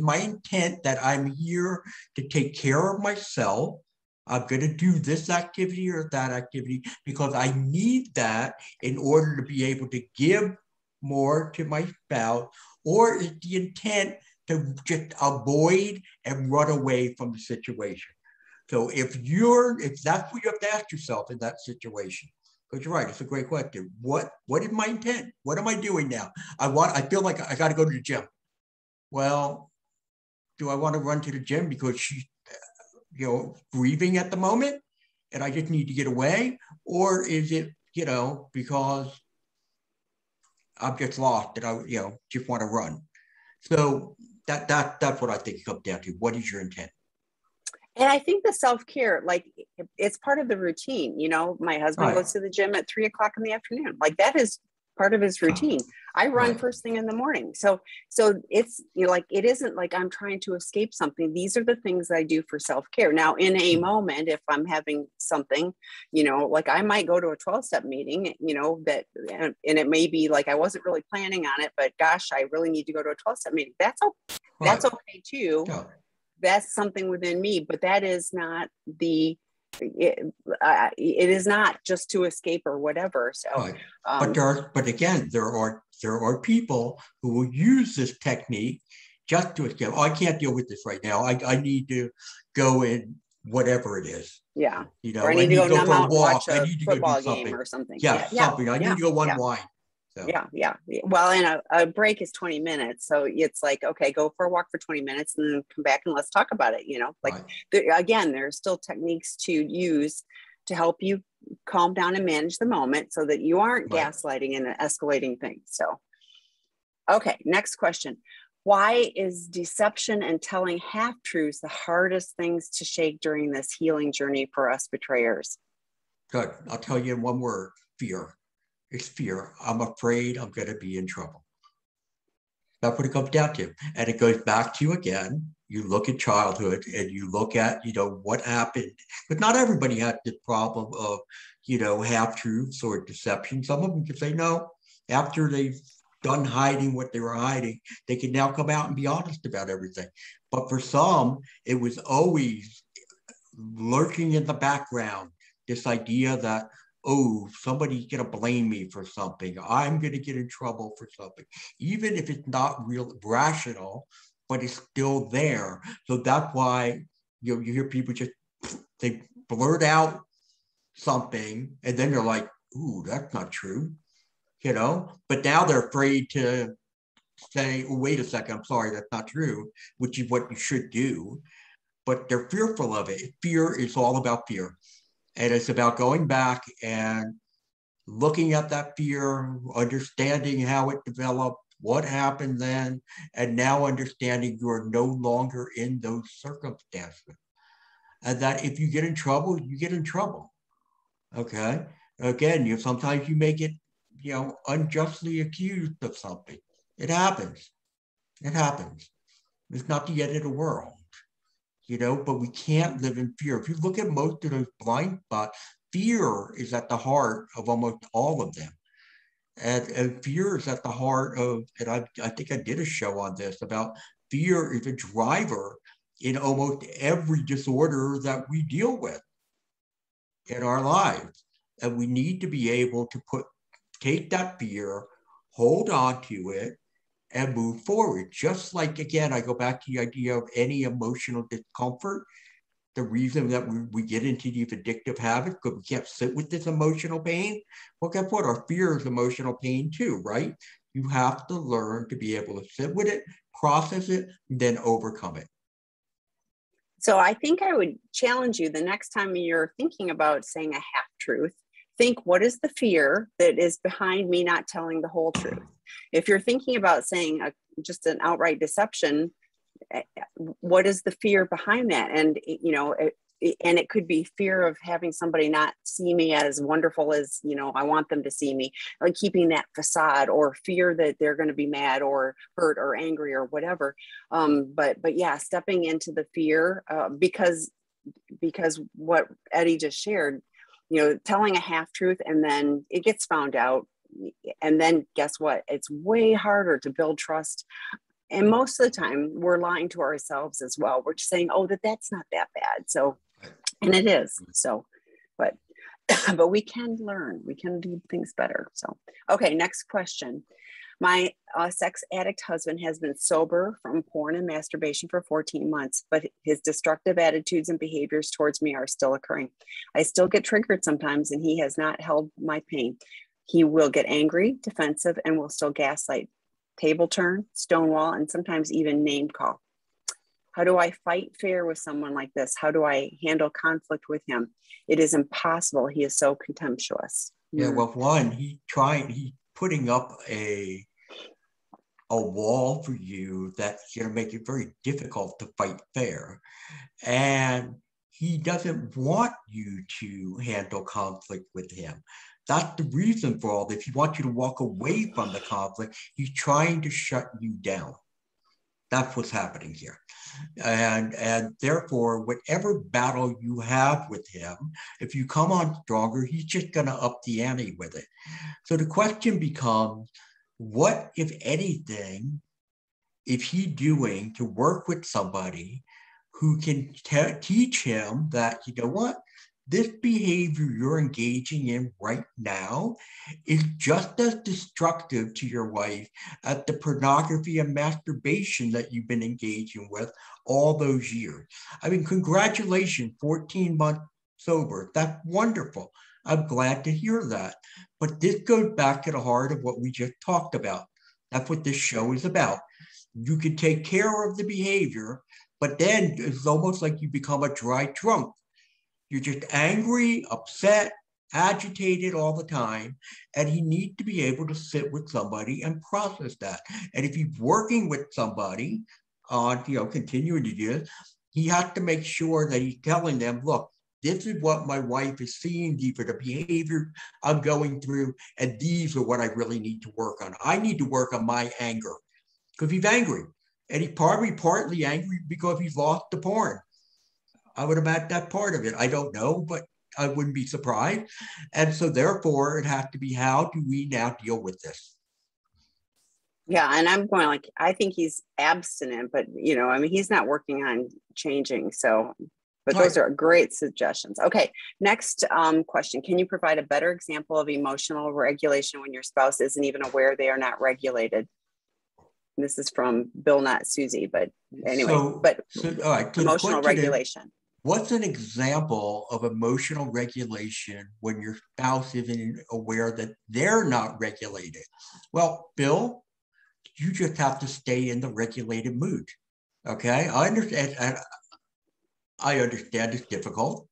A: my intent that I'm here to take care of myself. I'm going to do this activity or that activity because I need that in order to be able to give more to my spouse, or is the intent to just avoid and run away from the situation? So if that's what you have to ask yourself in that situation, because you're right, it's a great question. What is my intent? What am I doing now? I feel like I got to go to the gym. Well, do I want to run to the gym because she's, you know, grieving at the moment and I just need to get away? Or is it, you know, because I'm just lost and I, you know, just want to run? So that's what I think it comes down to. What is your intent?
B: And I think the self-care, like, it's part of the routine. You know, my husband goes to the gym at 3:00 in the afternoon. Like, that is part of his routine. I run first thing in the morning. So it's, you know, like, it isn't like I'm trying to escape something. These are the things I do for self-care. Now, in a moment, if I'm having something, you know, like, I might go to a 12-step meeting, you know, that, and it may be like, I wasn't really planning on it, but gosh, I really need to go to a 12-step meeting. That's okay too. Yeah. That's something within me, but that is not it is not just to escape or whatever. So,
A: but again, there are people who will use this technique just to escape. Oh, I can't deal with this right now. I need to go in whatever it is.
B: Yeah.
A: You know,
B: or I need to go
A: for a walk.
B: Watch
A: I need to go do something
B: game or something.
A: Something. I need to go unwind. So.
B: Yeah. Well, and a break is 20 minutes. So it's like, okay, go for a walk for 20 minutes and then come back and let's talk about it. You know, like, again, there's still techniques to use to help you calm down and manage the moment so that you aren't gaslighting and escalating things. So, okay, next question. Why is deception and telling half-truths the hardest things to shake during this healing journey for us betrayers?
A: Good. I'll tell you in one word: fear. It's fear. I'm afraid I'm going to be in trouble. That's what it comes down to. And it goes back to, again, you look at childhood and you look at, you know, what happened. But not everybody had this problem of, you know, half-truths or deception. Some of them can say, no, after they've done hiding what they were hiding, they can now come out and be honest about everything. But for some, it was always lurking in the background, this idea that, oh, somebody's going to blame me for something. I'm going to get in trouble for something, even if it's not real rational, but it's still there. So that's why you hear people just, they blurt out something, and then they're like, ooh, that's not true, but now they're afraid to say, oh, wait a second, I'm sorry, that's not true, which is what you should do. But they're fearful of it. Fear is all about fear. And it's about going back and looking at that fear, understanding how it developed, what happened then, and now understanding you are no longer in those circumstances. And that if you get in trouble, you get in trouble. Okay. Again, sometimes you may get, unjustly accused of something. It happens. It happens. It's not the end of the world, but we can't live in fear. If you look at most of those blind spots, fear is at the heart of almost all of them. And fear is at the heart of, and I think I did a show on this about fear is a driver in almost every disorder that we deal with in our lives. And we need to be able to take that fear, hold on to it, and move forward. Just like, again, I go back to the idea of any emotional discomfort. The reason that we get into these addictive habits because we can't sit with this emotional pain. Well, guess what? Our fear is emotional pain too, right? You have to learn to be able to sit with it, process it, and then overcome it.
B: So I think I would challenge you the next time you're thinking about saying a half truth, think, what is the fear that is behind me not telling the whole truth? If you're thinking about saying just an outright deception, what is the fear behind that? And, and it could be fear of having somebody not see me as wonderful as, I want them to see me, like keeping that facade, or fear that they're going to be mad or hurt or angry or whatever. But yeah, stepping into the fear, because what Eddie just shared, telling a half truth and then it gets found out. And then guess what? It's way harder to build trust. And most of the time we're lying to ourselves as well. We're just saying, oh, that's not that bad. So, and it is. So, but we can learn, we can do things better. So, okay. Next question. My sex addict husband has been sober from porn and masturbation for 14 months, but his destructive attitudes and behaviors towards me are still occurring. I still get triggered sometimes, and he has not held my pain. He will get angry, defensive, and will still gaslight, table turn, stonewall, and sometimes even name call. How do I fight fair with someone like this? How do I handle conflict with him? It is impossible. He is so contemptuous.
A: Yeah, well, one, he's putting up a wall for you that's going to make it very difficult to fight fair. And he doesn't want you to handle conflict with him. That's the reason for all this. He wants you to walk away from the conflict. He's trying to shut you down. That's what's happening here. And therefore, whatever battle you have with him, if you come on stronger, he's just going to up the ante with it. So the question becomes, what, if anything, is he doing to work with somebody who can teach him that, what? This behavior you're engaging in right now is just as destructive to your wife as the pornography and masturbation that you've been engaging with all those years. I mean, congratulations, 14 months sober. That's wonderful. I'm glad to hear that. But this goes back to the heart of what we just talked about. That's what this show is about. You can take care of the behavior, but then it's almost like you become a dry trunk. You're just angry, upset, agitated all the time, and he needs to be able to sit with somebody and process that. And if he's working with somebody on, continuing to do this, he has to make sure that he's telling them, look, this is what my wife is seeing, these are the behaviors I'm going through, and these are what I really need to work on. I need to work on my anger, because he's angry. And he's probably partly angry because he's lost the porn. I would imagine that part of it. I don't know, but I wouldn't be surprised. And so therefore it has to be, how do we now deal with this?
B: Yeah. And I'm going I think he's abstinent, but he's not working on changing. So, but those are great suggestions. Okay. Next question. Can you provide a better example of emotional regulation when your spouse isn't even aware they are not regulated? And this is from Bill, not Susie, but anyway, all right, so emotional regulation.
A: what's an example of emotional regulation when your spouse isn't aware that they're not regulated? Well, Bill, you just have to stay in the regulated mood. Okay, I understand it's difficult.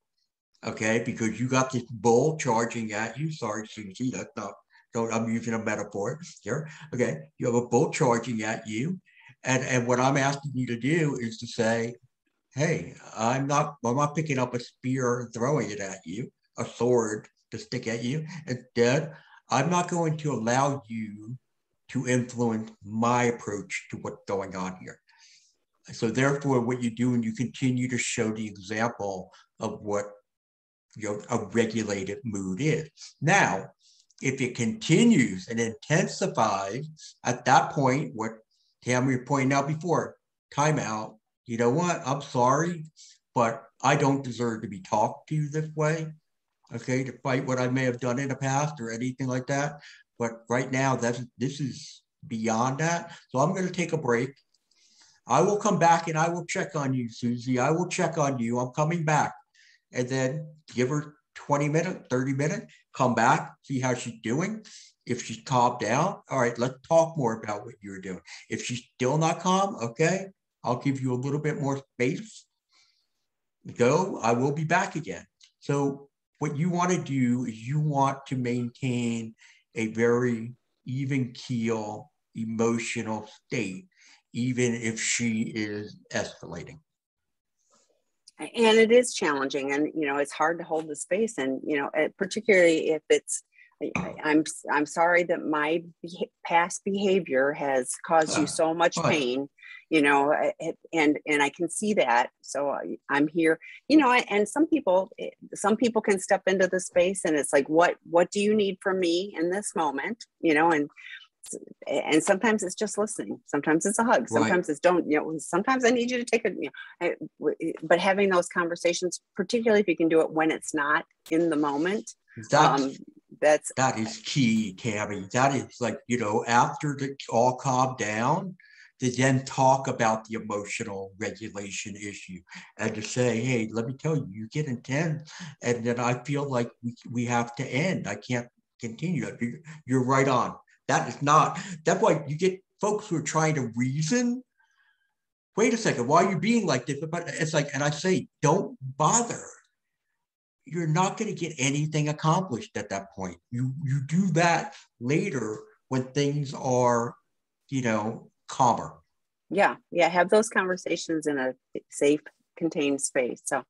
A: Okay, because you got this bull charging at you. Sorry, Susie, that's not. Don't, I'm using a metaphor here. Okay, you have a bull charging at you, and what I'm asking you to do is to say, hey, I'm not picking up a spear and throwing it at you, a sword to stick at you. Instead, I'm not going to allow you to influence my approach to what's going on here. So therefore, what you do, and you continue to show the example of what a regulated mood is. Now, if it continues and intensifies, at that point, what Tammy was pointing out before, timeout. You know what? I'm sorry, but I don't deserve to be talked to this way. Okay, despite what I may have done in the past or anything like that. But right now, this is beyond that. So I'm going to take a break. I will come back and I will check on you, Susie. I will check on you. I'm coming back. And then give her 20 minutes, 30 minutes, come back, see how she's doing. If she's calmed down, all right, let's talk more about what you're doing. If she's still not calm, okay, I'll give you a little bit more space. Go, I will be back again. So what you want to do is you want to maintain a very even keel emotional state, even if she is escalating.
B: And it is challenging, and it's hard to hold the space, and particularly if it's I'm sorry that my past behavior has caused you so much pain, and I can see that, so I'm here, and some people can step into the space, and it's like, what do you need from me in this moment, and sometimes it's just listening, sometimes it's a hug, sometimes it's sometimes I need you to take but having those conversations, particularly if you can do it when it's not in the moment, that
A: is key, Tammy. That is like, after the all calm down, to then talk about the emotional regulation issue and to say, hey, let me tell you, you get intense, and then I feel like we have to end. I can't continue. You're right on. That's why you get folks who are trying to reason. Wait a second, why are you being like this? But it's like, and I say, don't bother. You're not going to get anything accomplished at that point. You do that later when things are, calmer.
B: Yeah. Have those conversations in a safe, contained space. So,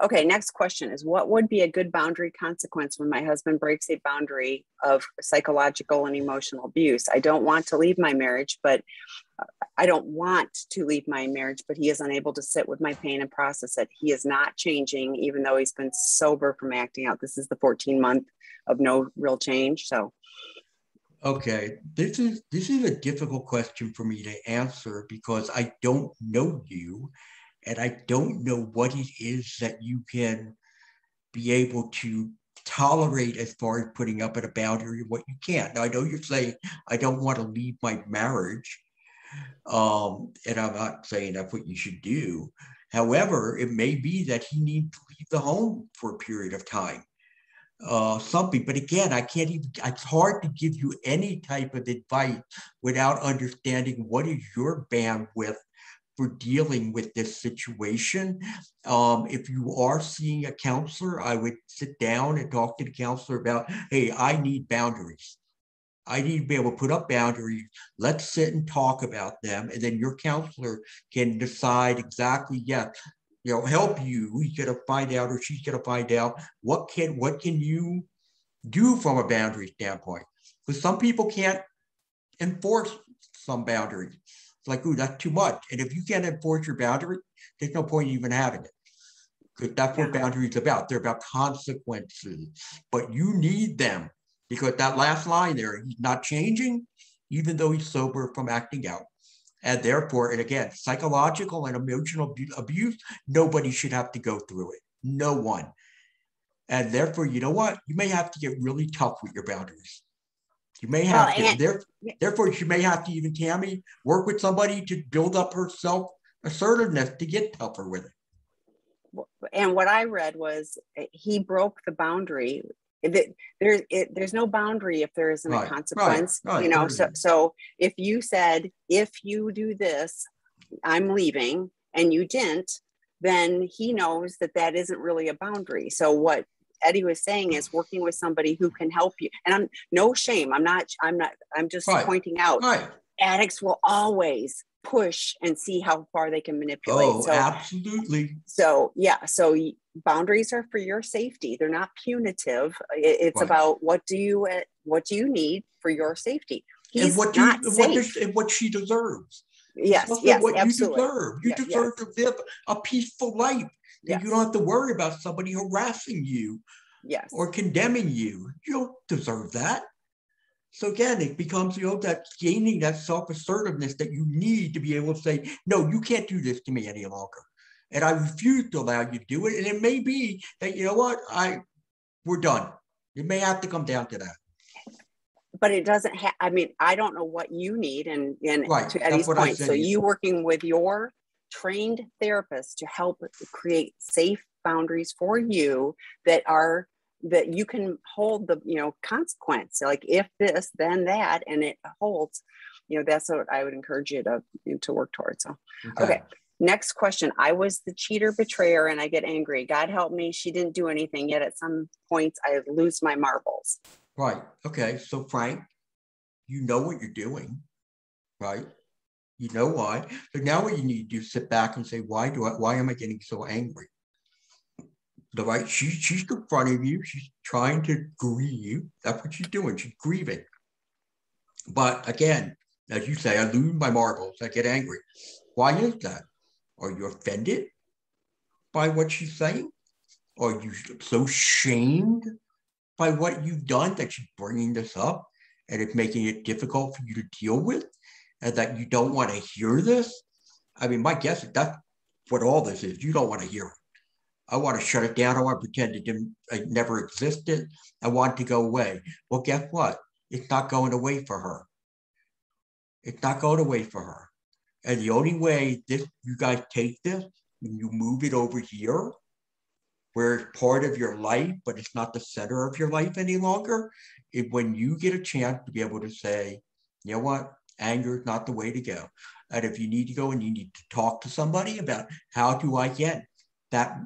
B: okay, next question is, what would be a good boundary consequence when my husband breaks a boundary of psychological and emotional abuse? I don't want to leave my marriage, but he is unable to sit with my pain and process it. He is not changing, even though he's been sober from acting out. This is the 14-month of no real change. So,
A: okay, this is a difficult question for me to answer because I don't know you, and I don't know what it is that you can be able to tolerate as far as putting up at a boundary and what you can't. Now, I know you're saying, I don't want to leave my marriage. And I'm not saying that's what you should do. However, it may be that he needs to leave the home for a period of time. Something, but again, I can't even, it's hard to give you any type of advice without understanding what is your bandwidth for dealing with this situation. If you are seeing a counselor, I would sit down and talk to the counselor about, hey, I need boundaries. I need to be able to put up boundaries. Let's sit and talk about them. And then your counselor can decide exactly, help you. He's going to find out, or she's going to find out what can you do from a boundary standpoint. Because some people can't enforce some boundaries. It's like, ooh, that's too much. And if you can't enforce your boundary, there's no point even having it. Because that's what boundaries are about. They're about consequences. But you need them. Because that last line there, he's not changing, even though he's sober from acting out. And therefore, and again, psychological and emotional abuse, nobody should have to go through it. No one. And therefore, you know what? You may have to get really tough with your boundaries. You may have therefore, you may have to even, Tammy, work with somebody to build up her self-assertiveness to get tougher with it.
B: and what I read was he broke the boundary. There's no boundary if there isn't a consequence, you know. So if you said, if you do this, I'm leaving, and you didn't, then he knows that that isn't really a boundary. So what Eddie was saying is working with somebody who can help you. And I'm no shame. I'm just pointing out addicts will always push and see how far they can manipulate.
A: Oh, absolutely.
B: So yeah. So boundaries are for your safety. They're not punitive. It's about what do you need for your safety. He's not safe.
A: And what she deserves.
B: Yes,
A: what
B: absolutely.
A: You deserve. You deserve to live a peaceful life. Yes. You don't have to worry about somebody harassing you or condemning you. You don't deserve that. So again, it becomes, that gaining that self-assertiveness that you need to be able to say, no, you can't do this to me any longer. And I refuse to allow you to do it. And it may be that, we're done. It may have to come down to that.
B: But it doesn't have, I don't know what you need. And to Eddie's point, so you working with your trained therapist to help create safe boundaries for you that you can hold the, consequence. Like if this, then that, and it holds, that's what I would encourage you to work towards. So, okay. Next question. I was the cheater, betrayer, and I get angry. God help me. She didn't do anything, yet at some points I lose my marbles.
A: Right. Okay. So Frank, you know what you're doing, right? You know why. So now what you need to do is sit back and say, why am I getting so angry? Right? She's confronting you. She's trying to grieve. That's what she's doing. She's grieving. But again, as you say, I lose my marbles. I get angry. Why is that? Are you offended by what she's saying? Are you so shamed by what you've done that she's bringing this up and it's making it difficult for you to deal with, and that you don't want to hear this? My guess is that's what all this is. You don't want to hear it. I want to shut it down. I want to pretend it never existed. I want it to go away. Well, guess what? It's not going away for her. It's not going away for her. And the only way you guys take this, and you move it over here, where it's part of your life, but it's not the center of your life any longer, is when you get a chance to be able to say, you know what? Anger is not the way to go. And if you need to go and you need to talk to somebody about how do I get that.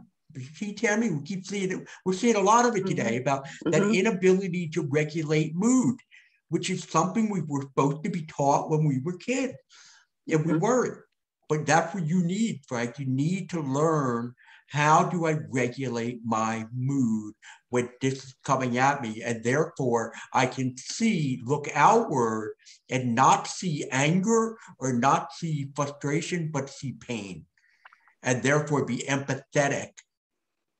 A: See, Tammy, we keep seeing it. We're seeing a lot of it today about that inability to regulate mood, which is something we were supposed to be taught when we were kids. And we weren't. But that's what you need, Frank. You need to learn, how do I regulate my mood when this is coming at me? And therefore, I can look outward and not see anger or not see frustration, but see pain. And therefore be empathetic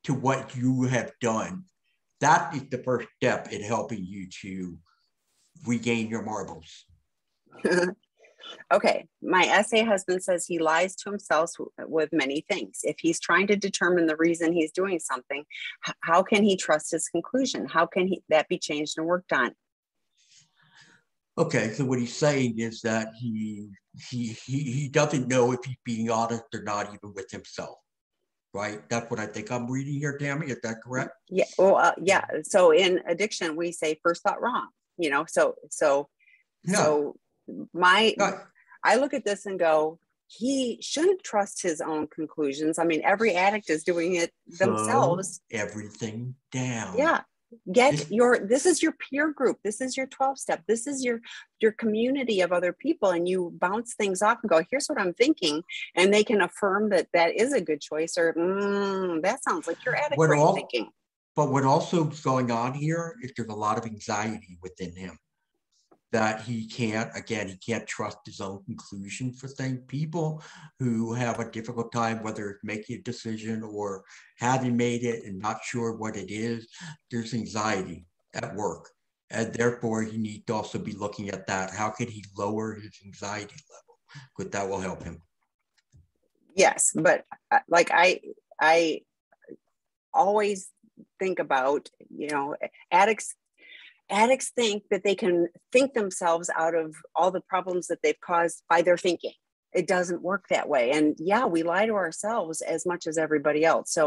A: to what you have done. That is the first step in helping you to regain your marbles.
B: Okay. My essay husband says he lies to himself with many things. If he's trying to determine the reason he's doing something, how can he trust his conclusion? How can that be changed and worked on?
A: Okay. So what he's saying is that he doesn't know if he's being honest or not, even with himself. Right? That's what I think I'm reading here, Tammy. Is that correct?
B: Yeah. Well, yeah. So in addiction, we say first thought wrong, I look at this and go, he shouldn't trust his own conclusions. Every addict is doing it themselves.
A: Slow everything down.
B: Yeah. This is your peer group. This is your 12-step. This is your community of other people. And you bounce things off and go, here's what I'm thinking. And they can affirm that is a good choice, or that sounds like your adequate thinking.
A: But what also is going on here is there's a lot of anxiety within him, that he can't trust his own conclusion for things. People who have a difficult time, whether it's making a decision or having made it and not sure what it is, there's anxiety at work. And therefore, he needs to also be looking at that. How can he lower his anxiety level? Because that will help him.
B: Yes, but I always think about, addicts think that they can think themselves out of all the problems that they've caused by their thinking. it doesn't work that way. And yeah, we lie to ourselves as much as everybody else.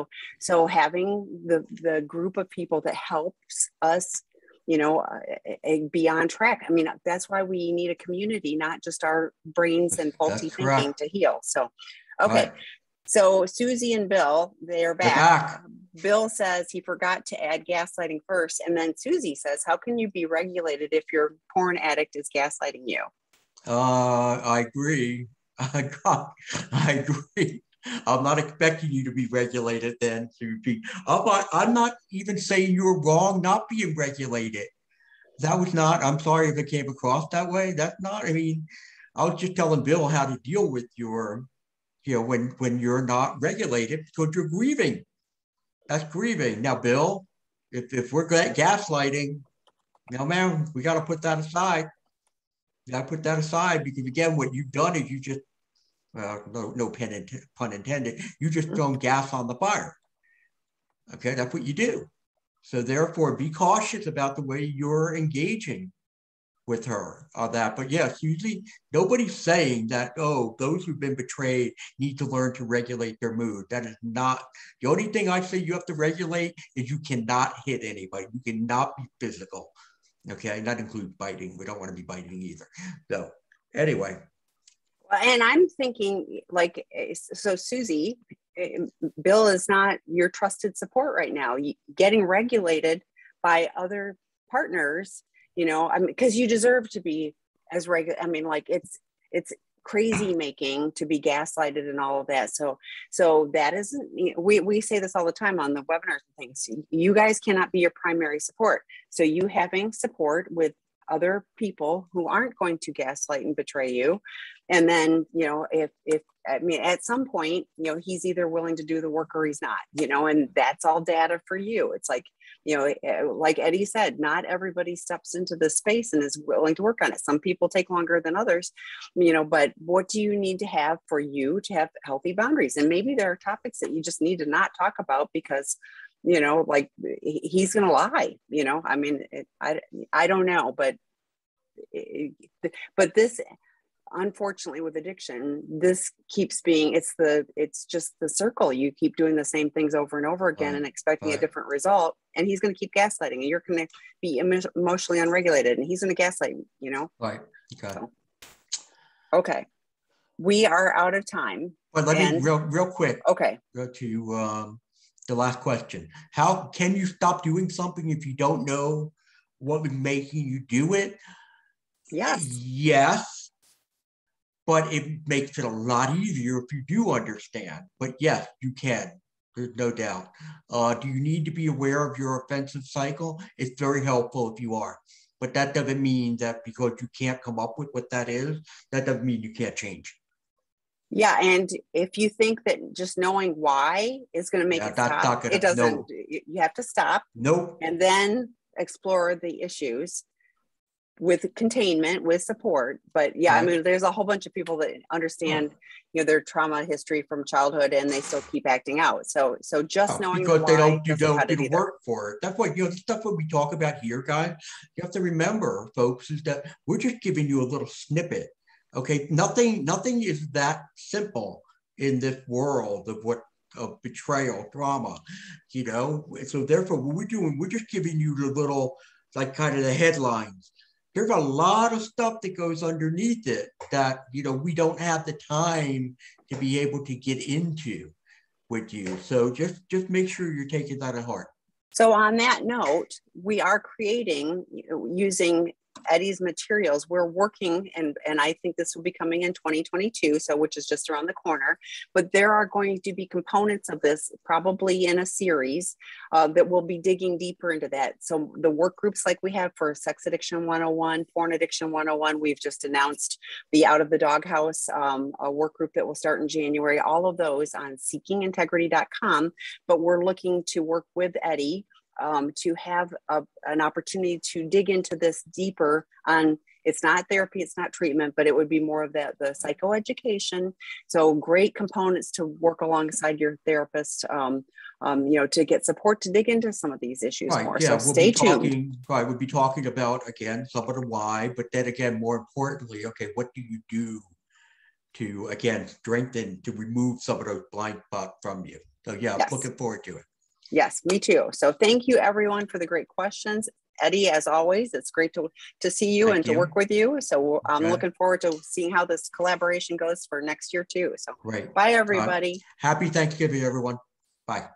B: So having the group of people that helps us, be on track. I mean, that's why we need a community, not just our brains and faulty
A: That's
B: thinking
A: correct.
B: to heal. So, okay.
A: Right.
B: So Susie and Bill, they're
A: They're
B: back.
A: back.
B: Bill says he forgot to add gaslighting first. And then Susie says, how can you be regulated if your porn addict is gaslighting you?
A: I agree. I agree. I'm not expecting you to be regulated then, Susie. I'm not even saying you're wrong not being regulated. That was not, I'm sorry if it came across that way. That's not, I mean, I was just telling Bill how to deal with your, when you're not regulated because you're grieving. That's grieving. Now, Bill, if we're gaslighting, now, man, we got to put that aside. You got to put that aside because, again, what you've done is you just, no pun intended, you just thrown gas on the fire. Okay, that's what you do. So therefore, be cautious about the way you're engaging with her on that. But yes, usually nobody's saying that, oh, those who've been betrayed need to learn to regulate their mood. That is not, the only thing I say you have to regulate is you cannot hit anybody. You cannot be physical. Okay, and that includes biting. We don't want to be biting either. So anyway.
B: And I'm thinking like, so Susie, Bill is not your trusted support right now. Getting regulated by other partners, I mean, because you deserve to be as regular. I mean, like it's crazy making to be gaslighted and all of that. So that isn't, we say this all the time on the webinars and things. You guys cannot be your primary support. So you having support with other people who aren't going to gaslight and betray you. And then, if I mean, at some point, he's either willing to do the work or he's not, and that's all data for you. It's like, like Eddie said, not everybody steps into this space and is willing to work on it. Some people take longer than others, but what do you need to have for you to have healthy boundaries? And maybe there are topics that you just need to not talk about because like he's going to lie, I mean, I don't know, but this, unfortunately with addiction, this keeps being, it's just the circle. You keep doing the same things over and over again and expecting a different result. And he's going to keep gaslighting and you're going to be emotionally unregulated and he's going to gaslight,
A: Right. Okay.
B: So, okay. We are out of time.
A: But let me real quick.
B: Okay.
A: Go to the last question. How can you stop doing something if you don't know what was making you do it? Yes, but it makes it a lot easier if you do understand. But yes, you can. There's no doubt. Do you need to be aware of your offensive cycle? It's very helpful if you are. But that doesn't mean that because you can't come up with what that is, that doesn't mean you can't change.
B: Yeah, and if you think that just knowing why is going to make it stop, it doesn't. No. You have to stop.
A: Nope.
B: And then explore the issues with containment, with support. But yeah, right. I mean, there's a whole bunch of people that understand, their trauma history from childhood, and they still keep acting out. So just knowing
A: because
B: the
A: they
B: why
A: don't do the work for it. That's what the stuff what we talk about here, guys. You have to remember, folks, is that we're just giving you a little snippet. Okay, nothing is that simple in this world of betrayal, trauma, So therefore, what we're doing, we're just giving you the little, like kind of the headlines. There's a lot of stuff that goes underneath it that, we don't have the time to be able to get into with you. So just make sure you're taking that at heart.
B: So on that note, we are creating, using Eddie's materials. We're working, and I think this will be coming in 2022, so which is just around the corner. But there are going to be components of this probably in a series that will be digging deeper into that. So the work groups like we have for Sex Addiction 101, Porn Addiction 101, we've just announced the Out of the Doghouse, a work group that will start in January. All of those on seekingintegrity.com. But we're looking to work with Eddie to have an opportunity to dig into this deeper on, it's not therapy, it's not treatment, but it would be more of the psychoeducation. So great components to work alongside your therapist, to get support to dig into some of these issues more. Yeah, so stay tuned.
A: We'll be talking about, again, some of the why, but then again, more importantly, okay, what do you do to again strengthen, to remove some of those blind spots from you. So yeah,
B: Yes.
A: looking forward to it.
B: Yes, me too. So thank you everyone for the great questions. Eddie, as always, it's great to see you
A: Thank
B: and to
A: you.
B: work with you. So I'm
A: Okay.
B: looking forward to seeing how this collaboration goes for next year too. So
A: Great.
B: bye everybody.
A: Happy Thanksgiving, everyone. Bye.